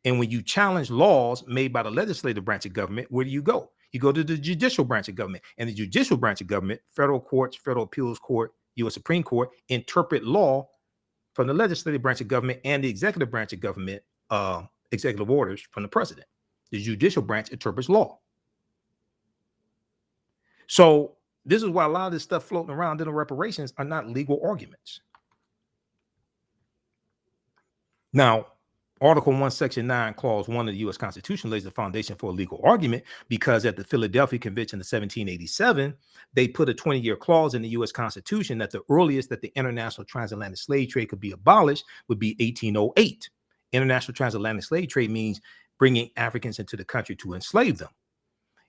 [SPEAKER 1] And when you challenge laws made by the legislative branch of government, where do you go? You go to the judicial branch of government. And the judicial branch of government, federal courts, federal appeals court, U.S. Supreme Court, interpret law from the legislative branch of government and the executive branch of government, executive orders from the president. The judicial branch interprets law. So this is why a lot of this stuff floating around in the reparations are not legal arguments. Now, Article 1, Section 9, Clause 1 of the U.S. Constitution lays the foundation for a legal argument because at the Philadelphia Convention of 1787, they put a 20-year clause in the U.S. Constitution that the earliest that the international transatlantic slave trade could be abolished would be 1808. International transatlantic slave trade means bringing Africans into the country to enslave them.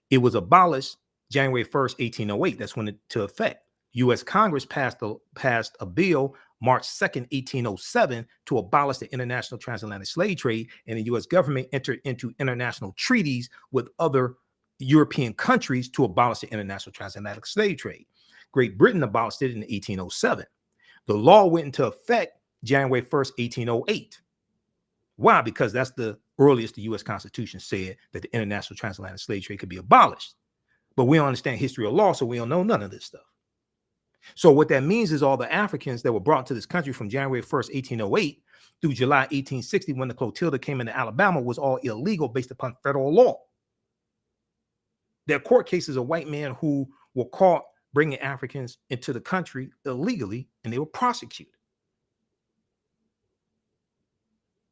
[SPEAKER 1] It was abolished January 1st, 1808. That's when it took effect. U.S. Congress passed a bill March 2nd, 1807 to abolish the international transatlantic slave trade, and the U.S. government entered into international treaties with other European countries to abolish the international transatlantic slave trade. Great Britain abolished it in 1807. The law went into effect January 1st, 1808. Why? Because that's the earliest the U.S. Constitution said that the international transatlantic slave trade could be abolished. But we don't understand history or law, so we don't know none of this stuff. So what that means is all the Africans that were brought to this country from January 1st, 1808 through July 1860, when the Clotilda came into Alabama, was all illegal based upon federal law. There are court cases of white men who were caught bringing Africans into the country illegally, and they were prosecuted.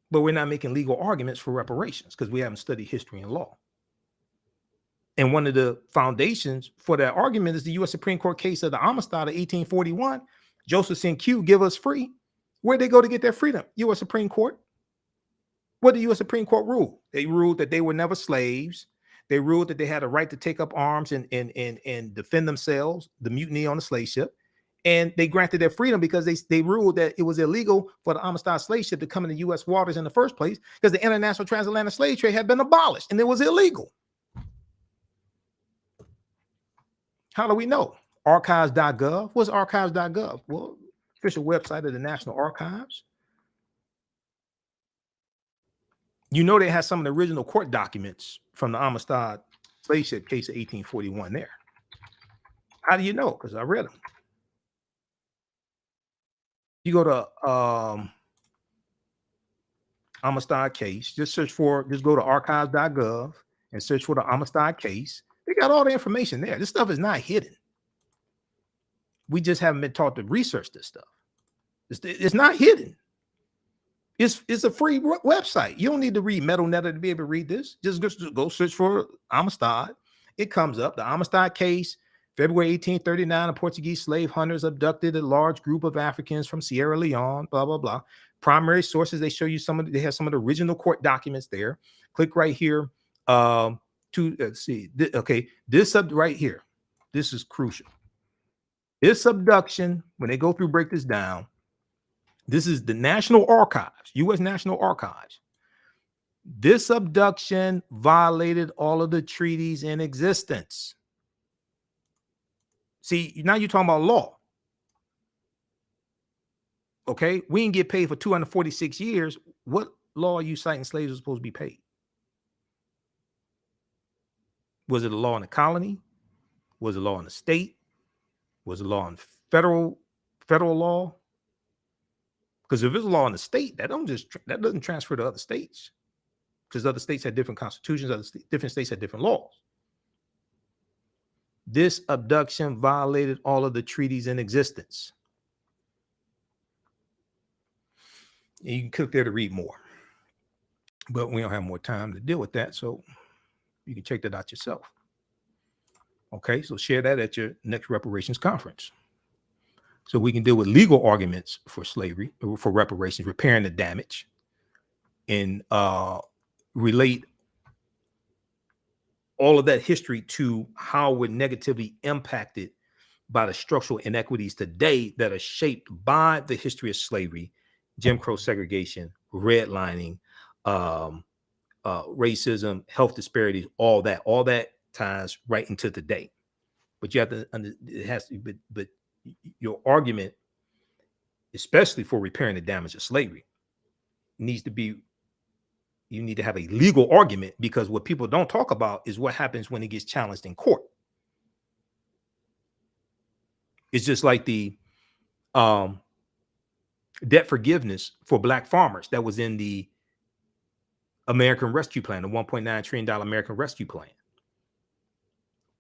[SPEAKER 1] But we're not making legal arguments for reparations because we haven't studied history and law. And one of the foundations for that argument is the U.S. Supreme Court case of the Amistad of 1841. Joseph and Q give us free. Where'd they go to get their freedom? U.S. Supreme Court. What did the U.S. Supreme Court rule? They ruled that they were never slaves. They ruled that they had a right to take up arms and defend themselves, the mutiny on the slave ship. And they granted their freedom because they ruled that it was illegal for the Amistad slave ship to come into U.S. waters in the first place because the international transatlantic slave trade had been abolished and it was illegal. How do we know? Archives.gov. What's archives.gov? Well, official website of the National Archives. You know they had some of the original court documents from the Amistad slave ship case of 1841 there. How do you know? Because I read them. You go to Amistad case. Just go to archives.gov and search for the Amistad case. They got all the information there. This stuff is not hidden. We just haven't been taught to research this stuff. It's not hidden. It's a free website. You don't need to read Metal Netter to be able to read this. Just go search for Amistad. It comes up. The Amistad case, February 1839, a Portuguese slave hunters abducted a large group of Africans from Sierra Leone, blah, blah, blah. Primary sources, they show you they have some of the original court documents there. Click right here see. Okay, this up right here. This is crucial. This abduction, when they go through, break this down, this is the National Archives, U.S. National Archives. This abduction violated all of the treaties in existence. See, now you're talking about law. Okay, we didn't get paid for 246 years. What law are you citing slaves are supposed to be paid? Was it a law in the colony? Was it a law in the state? Was it a law in federal law? Because if it's a law in the state, that doesn't transfer to other states, because other states had different constitutions, different states had different laws. This abduction violated all of the treaties in existence. And you can click there to read more, but we don't have more time to deal with that, so you can check that out yourself. Okay, so share that at your next reparations conference, so we can deal with legal arguments for slavery, or for reparations, repairing the damage, and relate all of that history to how we're negatively impacted by the structural inequities today that are shaped by the history of slavery, Jim Crow segregation, redlining, racism, health disparities, all that ties right into today. But you have to, it has to, but your argument, especially for repairing the damage of slavery, needs to be, you need to have a legal argument, because what people don't talk about is what happens when it gets challenged in court. It's just like the debt forgiveness for Black farmers that was in the American Rescue Plan, the $1.9 trillion American Rescue Plan.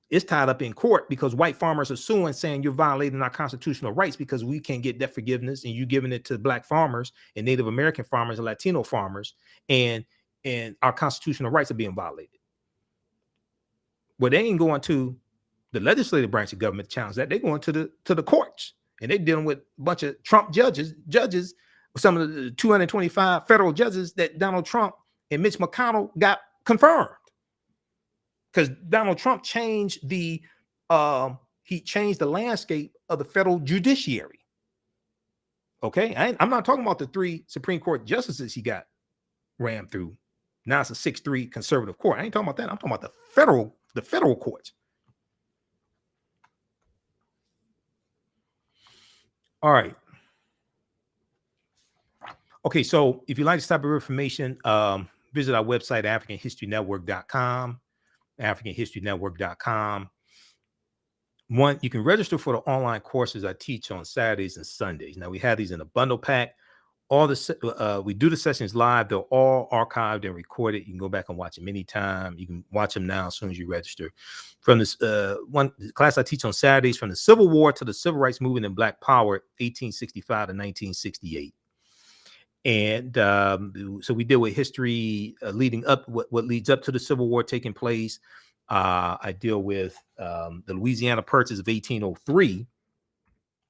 [SPEAKER 1] It's tied up in court because white farmers are suing, saying you're violating our constitutional rights because we can't get debt forgiveness, and you giving it to Black farmers and Native American farmers and Latino farmers, and our constitutional rights are being violated. Well, they ain't going to the legislative branch of government to challenge that. They're going to the courts, and they're dealing with a bunch of Trump judges, some of the 225 federal judges that Donald Trump and Mitch McConnell got confirmed. Because Donald Trump changed the landscape of the federal judiciary. Okay, I'm not talking about the 3 Supreme Court justices he got rammed through. Now it's a 6-3 conservative court. I ain't talking about that. I'm talking about the federal courts. All right. Okay, so if you like this type of information, visit our website, AfricanHistoryNetwork.com. AfricanHistoryNetwork.com. One, you can register for the online courses I teach on Saturdays and Sundays. Now we have these in a bundle pack. All we do the sessions live. They're all archived and recorded. You can go back and watch them anytime. You can watch them now as soon as you register. From this one class I teach on Saturdays, from the Civil War to the Civil Rights Movement and Black Power, 1865 to 1968. And so we deal with history leading up, what leads up to the Civil War taking place. I deal with the Louisiana Purchase of 1803.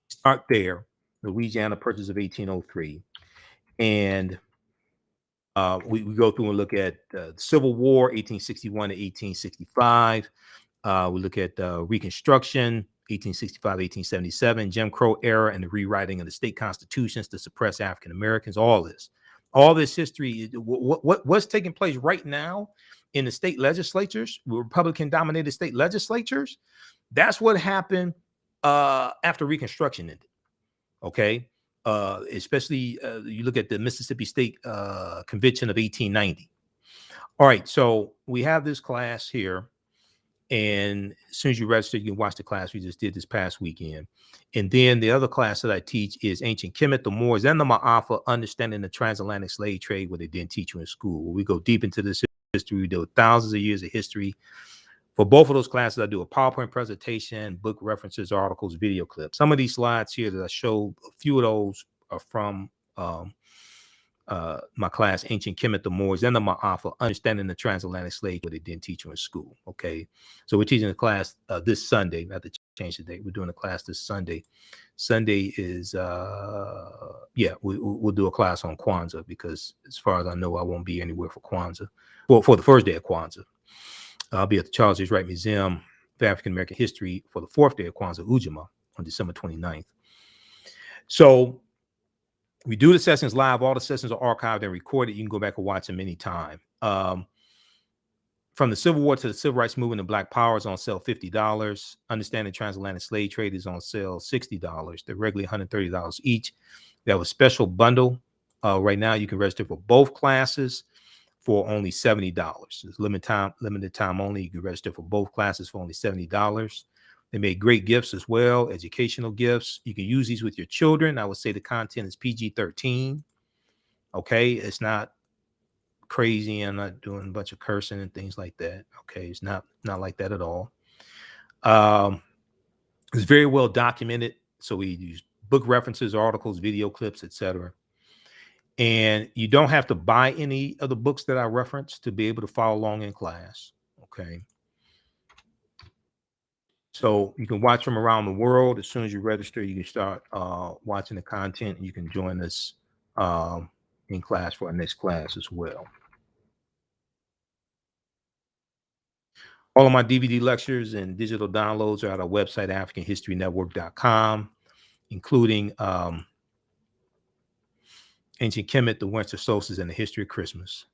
[SPEAKER 1] Start there, the Louisiana Purchase of 1803. And we go through and look at the Civil War, 1861 to 1865. We look at Reconstruction, 1865, 1877, Jim Crow era, and the rewriting of the state constitutions to suppress African Americans. All this history, what's taking place right now in the state legislatures, Republican-dominated state legislatures. That's what happened after Reconstruction ended. Okay, especially you look at the Mississippi State Convention of 1890. All right, so we have this class here. And as soon as you register, you can watch the class we just did this past weekend. And then the other class that I teach is Ancient Kemet, the Moors, and the Ma'afa, Understanding the Transatlantic Slave Trade, what they didn't teach you in school. We go deep into this history. We do thousands of years of history. For both of those classes, I do a PowerPoint presentation, book references, articles, video clips. Some of these slides here that I show, a few of those are from my class, Ancient Kemet, the Moors, and the Ma'afa, Understanding the Transatlantic Slave Trade, what they didn't teach you in school. Okay, so we're teaching a class this Sunday. I have to change the date. We're doing a class this Sunday. Sunday is we'll do a class on Kwanzaa, because as far as I know, I won't be anywhere for Kwanzaa. Well, for the first day of Kwanzaa, I'll be at the Charles H. Wright Museum of African American History for the fourth day of Kwanzaa, Ujamaa, on December 29th. So we do the sessions live. All the sessions are archived and recorded. You can go back and watch them anytime. From the Civil War to the Civil Rights Movement and Black Power is on sale $50. Understanding Transatlantic Slave Trade is on sale $60. They're regularly $130 each. We have a special bundle. Right now, you can register for both classes for only $70. It's limited time only. You can register for both classes for only $70. They made great gifts as well, educational gifts. You can use these with your children. I would say the content is PG-13. Okay, it's not crazy. I'm not doing a bunch of cursing and things like that. Okay, it's not like that at all. It's very well documented. So we use book references, articles, video clips, etc. And you don't have to buy any of the books that I reference to be able to follow along in class. Okay. So you can watch from around the world. As soon as you register, you can start watching the content, and you can join us in class for our next class as well. All of my DVD lectures and digital downloads are at our website, AfricanHistoryNetwork.com, including Ancient Kemet, the Winter Solstice, and the History of Christmas.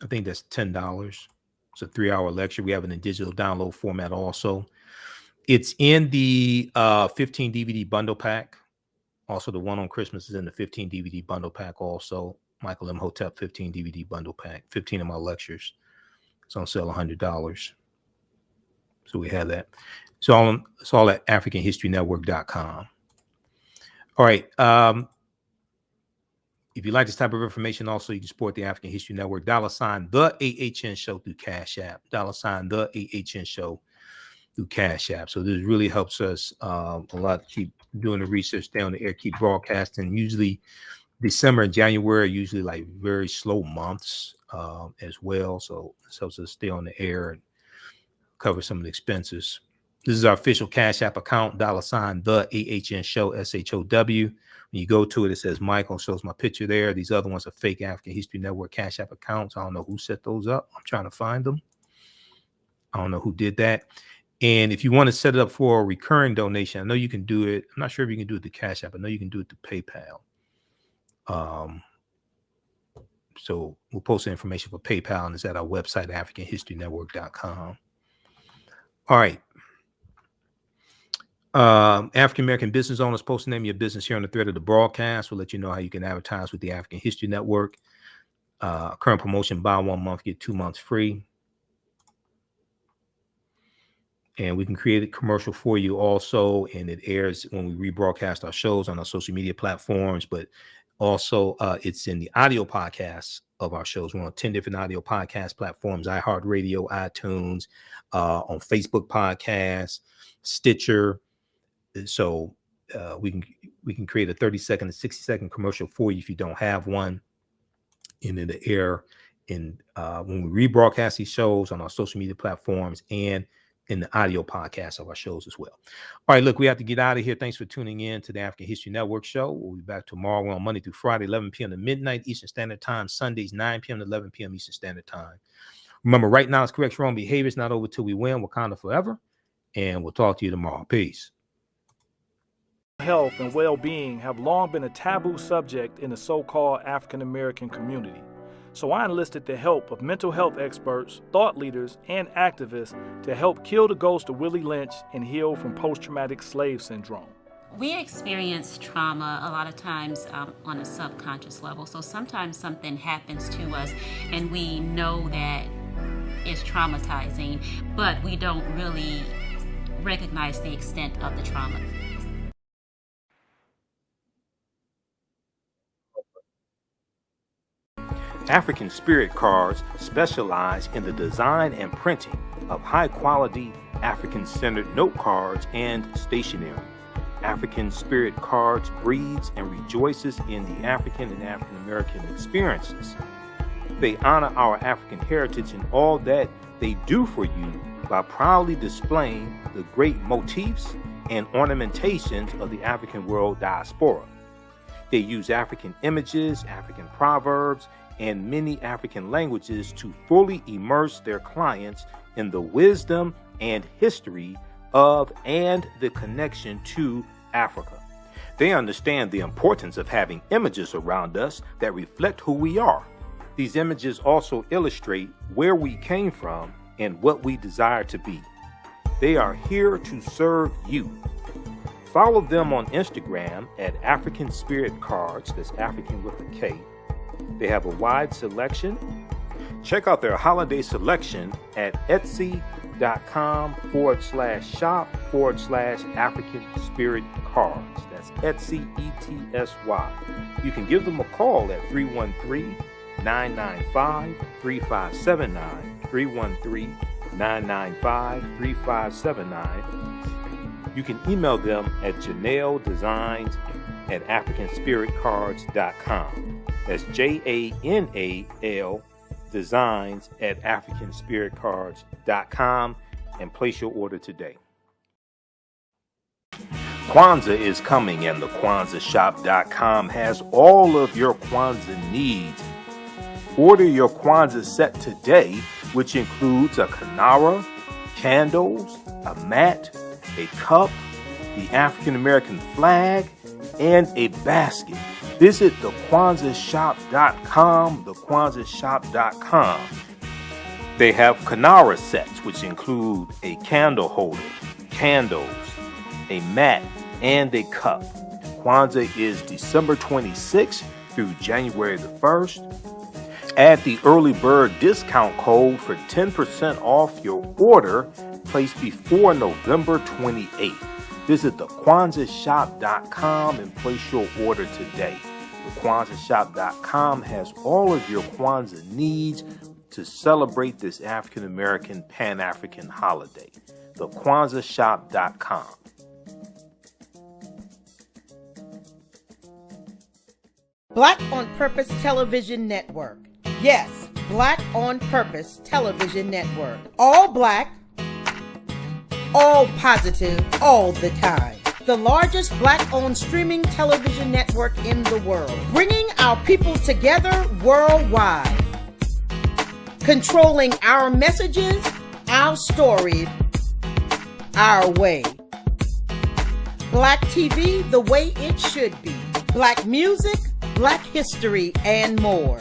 [SPEAKER 1] I think that's $10. It's a 3-hour lecture. We have it in digital download format also. It's in the 15 DVD bundle pack. Also, the one on Christmas is in the 15 DVD bundle pack also. Michael Imhotep 15 DVD bundle pack. 15 of my lectures. It's on sale $100. So we have that. It's all at AfricanHistoryNetwork.com. All right. If you like this type of information, also you can support the African History Network. $ the AHN Show through Cash App. $ the AHN Show through Cash App. So this really helps us a lot to keep doing the research, stay on the air, keep broadcasting. Usually December and January are usually like very slow months as well. So this helps us stay on the air and cover some of the expenses. This is our official Cash App account, $ the AHN Show, SHOW. When you go to it, it says Michael, shows my picture there. These other ones are fake African History Network Cash App accounts. I don't know who set those up. I'm trying to find them. I don't know who did that. And if you want to set it up for a recurring donation, I know you can do it. I'm not sure if you can do it to Cash App. I know you can do it to PayPal. So we'll post the information for PayPal, and it's at our website, AfricanHistoryNetwork.com. All right. African American business owners, post the name of your business here on the thread of the broadcast. We'll let you know how you can advertise with the African History Network. Current promotion: buy 1 month, get 2 months free. And we can create a commercial for you also, and it airs when we rebroadcast our shows on our social media platforms, but also it's in the audio podcasts of our shows. We're on 10 different audio podcast platforms: iHeartRadio, iTunes, on Facebook Podcasts, Stitcher. So we can create a 30-second to 60-second commercial for you if you don't have one. And in the air, and when we rebroadcast these shows on our social media platforms and in the audio podcast of our shows as well. All right, look, we have to get out of here. Thanks for tuning in to the African History Network show. We'll be back tomorrow. We're on Monday through Friday, 11 p.m. to midnight Eastern Standard Time. Sundays, 9 p.m. to 11 p.m. Eastern Standard Time. Remember, right now it's correct wrong behavior. It's not over till we win. Wakanda forever. And we'll talk to you tomorrow. Peace.
[SPEAKER 3] Health and well-being have long been a taboo subject in the so-called African American community. So I enlisted the help of mental health experts, thought leaders, and activists to help kill the ghost of Willie Lynch and heal from post-traumatic slave syndrome.
[SPEAKER 4] We experience trauma a lot of times on a subconscious level. So sometimes something happens to us and we know that it's traumatizing, but we don't really recognize the extent of the trauma.
[SPEAKER 1] African Spirit Cards specialize in the design and printing of high-quality African-centered note cards and stationery. African Spirit Cards breeds and rejoices in the African and African American experiences. They honor our African heritage in all that they do for you by proudly displaying the great motifs and ornamentations of the African world diaspora. They use African images, African proverbs, and many African languages to fully immerse their clients in the wisdom and history of and the connection to Africa. They understand the importance of having images around us that reflect who we are. These images also illustrate where we came from and what we desire to be. They are here to serve you. Follow them on Instagram at African Spirit Cards, that's African with a K. They have a wide selection. Check out their holiday selection at etsy.com/shop/African Spirit Cards. That's Etsy, ETSY. You can give them a call at 313-995-3579, 313-995-3579. You can email them at janeldesigns@africanspiritcards.com. That's JANAL designs@africanspiritcards.com and place your order today. Kwanzaa is coming and thekwanzaashop.com has all of your Kwanzaa needs. Order your Kwanzaa set today, which includes a kinara, candles, a mat, a cup, the African American flag, and a basket. Visit thekwanzaashop.com, thekwanzaashop.com. They have kinara sets, which include a candle holder, candles, a mat, and a cup. Kwanzaa is December 26th through January the 1st. Add the early bird discount code for 10% off your order placed before November 28th. Visit thekwanzaashop.com and place your order today. TheKwanzaaShop.com has all of your Kwanzaa needs to celebrate this African American Pan-African holiday. TheKwanzaaShop.com.
[SPEAKER 5] Black on Purpose Television Network. Yes, Black on Purpose Television Network. All black, all positive, all the time. The largest black-owned streaming television network in the world, bringing our people together worldwide, controlling our messages, our stories, our way. Black TV the way it should be. Black music, Black history, and more.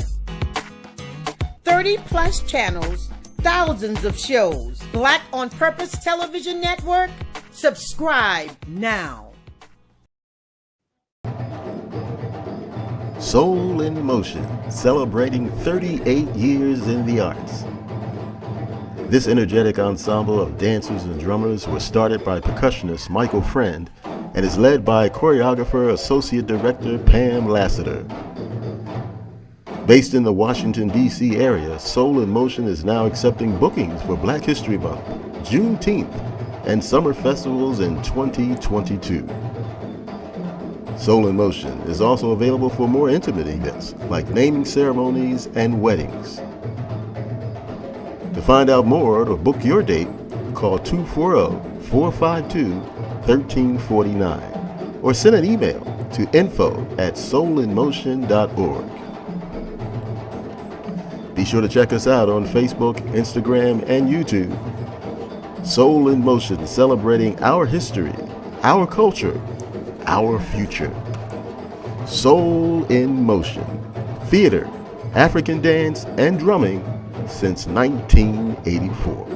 [SPEAKER 5] 30+ channels, thousands of shows. Black on Purpose Television Network. Subscribe now.
[SPEAKER 6] Soul in Motion, celebrating 38 years in the arts. This energetic ensemble of dancers and drummers was started by percussionist Michael Friend and is led by choreographer Associate Director Pam Lassiter. Based in the Washington, D.C. area, Soul in Motion is now accepting bookings for Black History Month, Juneteenth, and summer festivals in 2022. Soul in Motion is also available for more intimate events like naming ceremonies and weddings. To find out more or to book your date, call 240-452-1349 or send an email to info@soulinmotion.org. Be sure to check us out on Facebook, Instagram, and YouTube. Soul in Motion, celebrating our history, our culture, our future. Soul in Motion, theater, African dance, and drumming since 1984.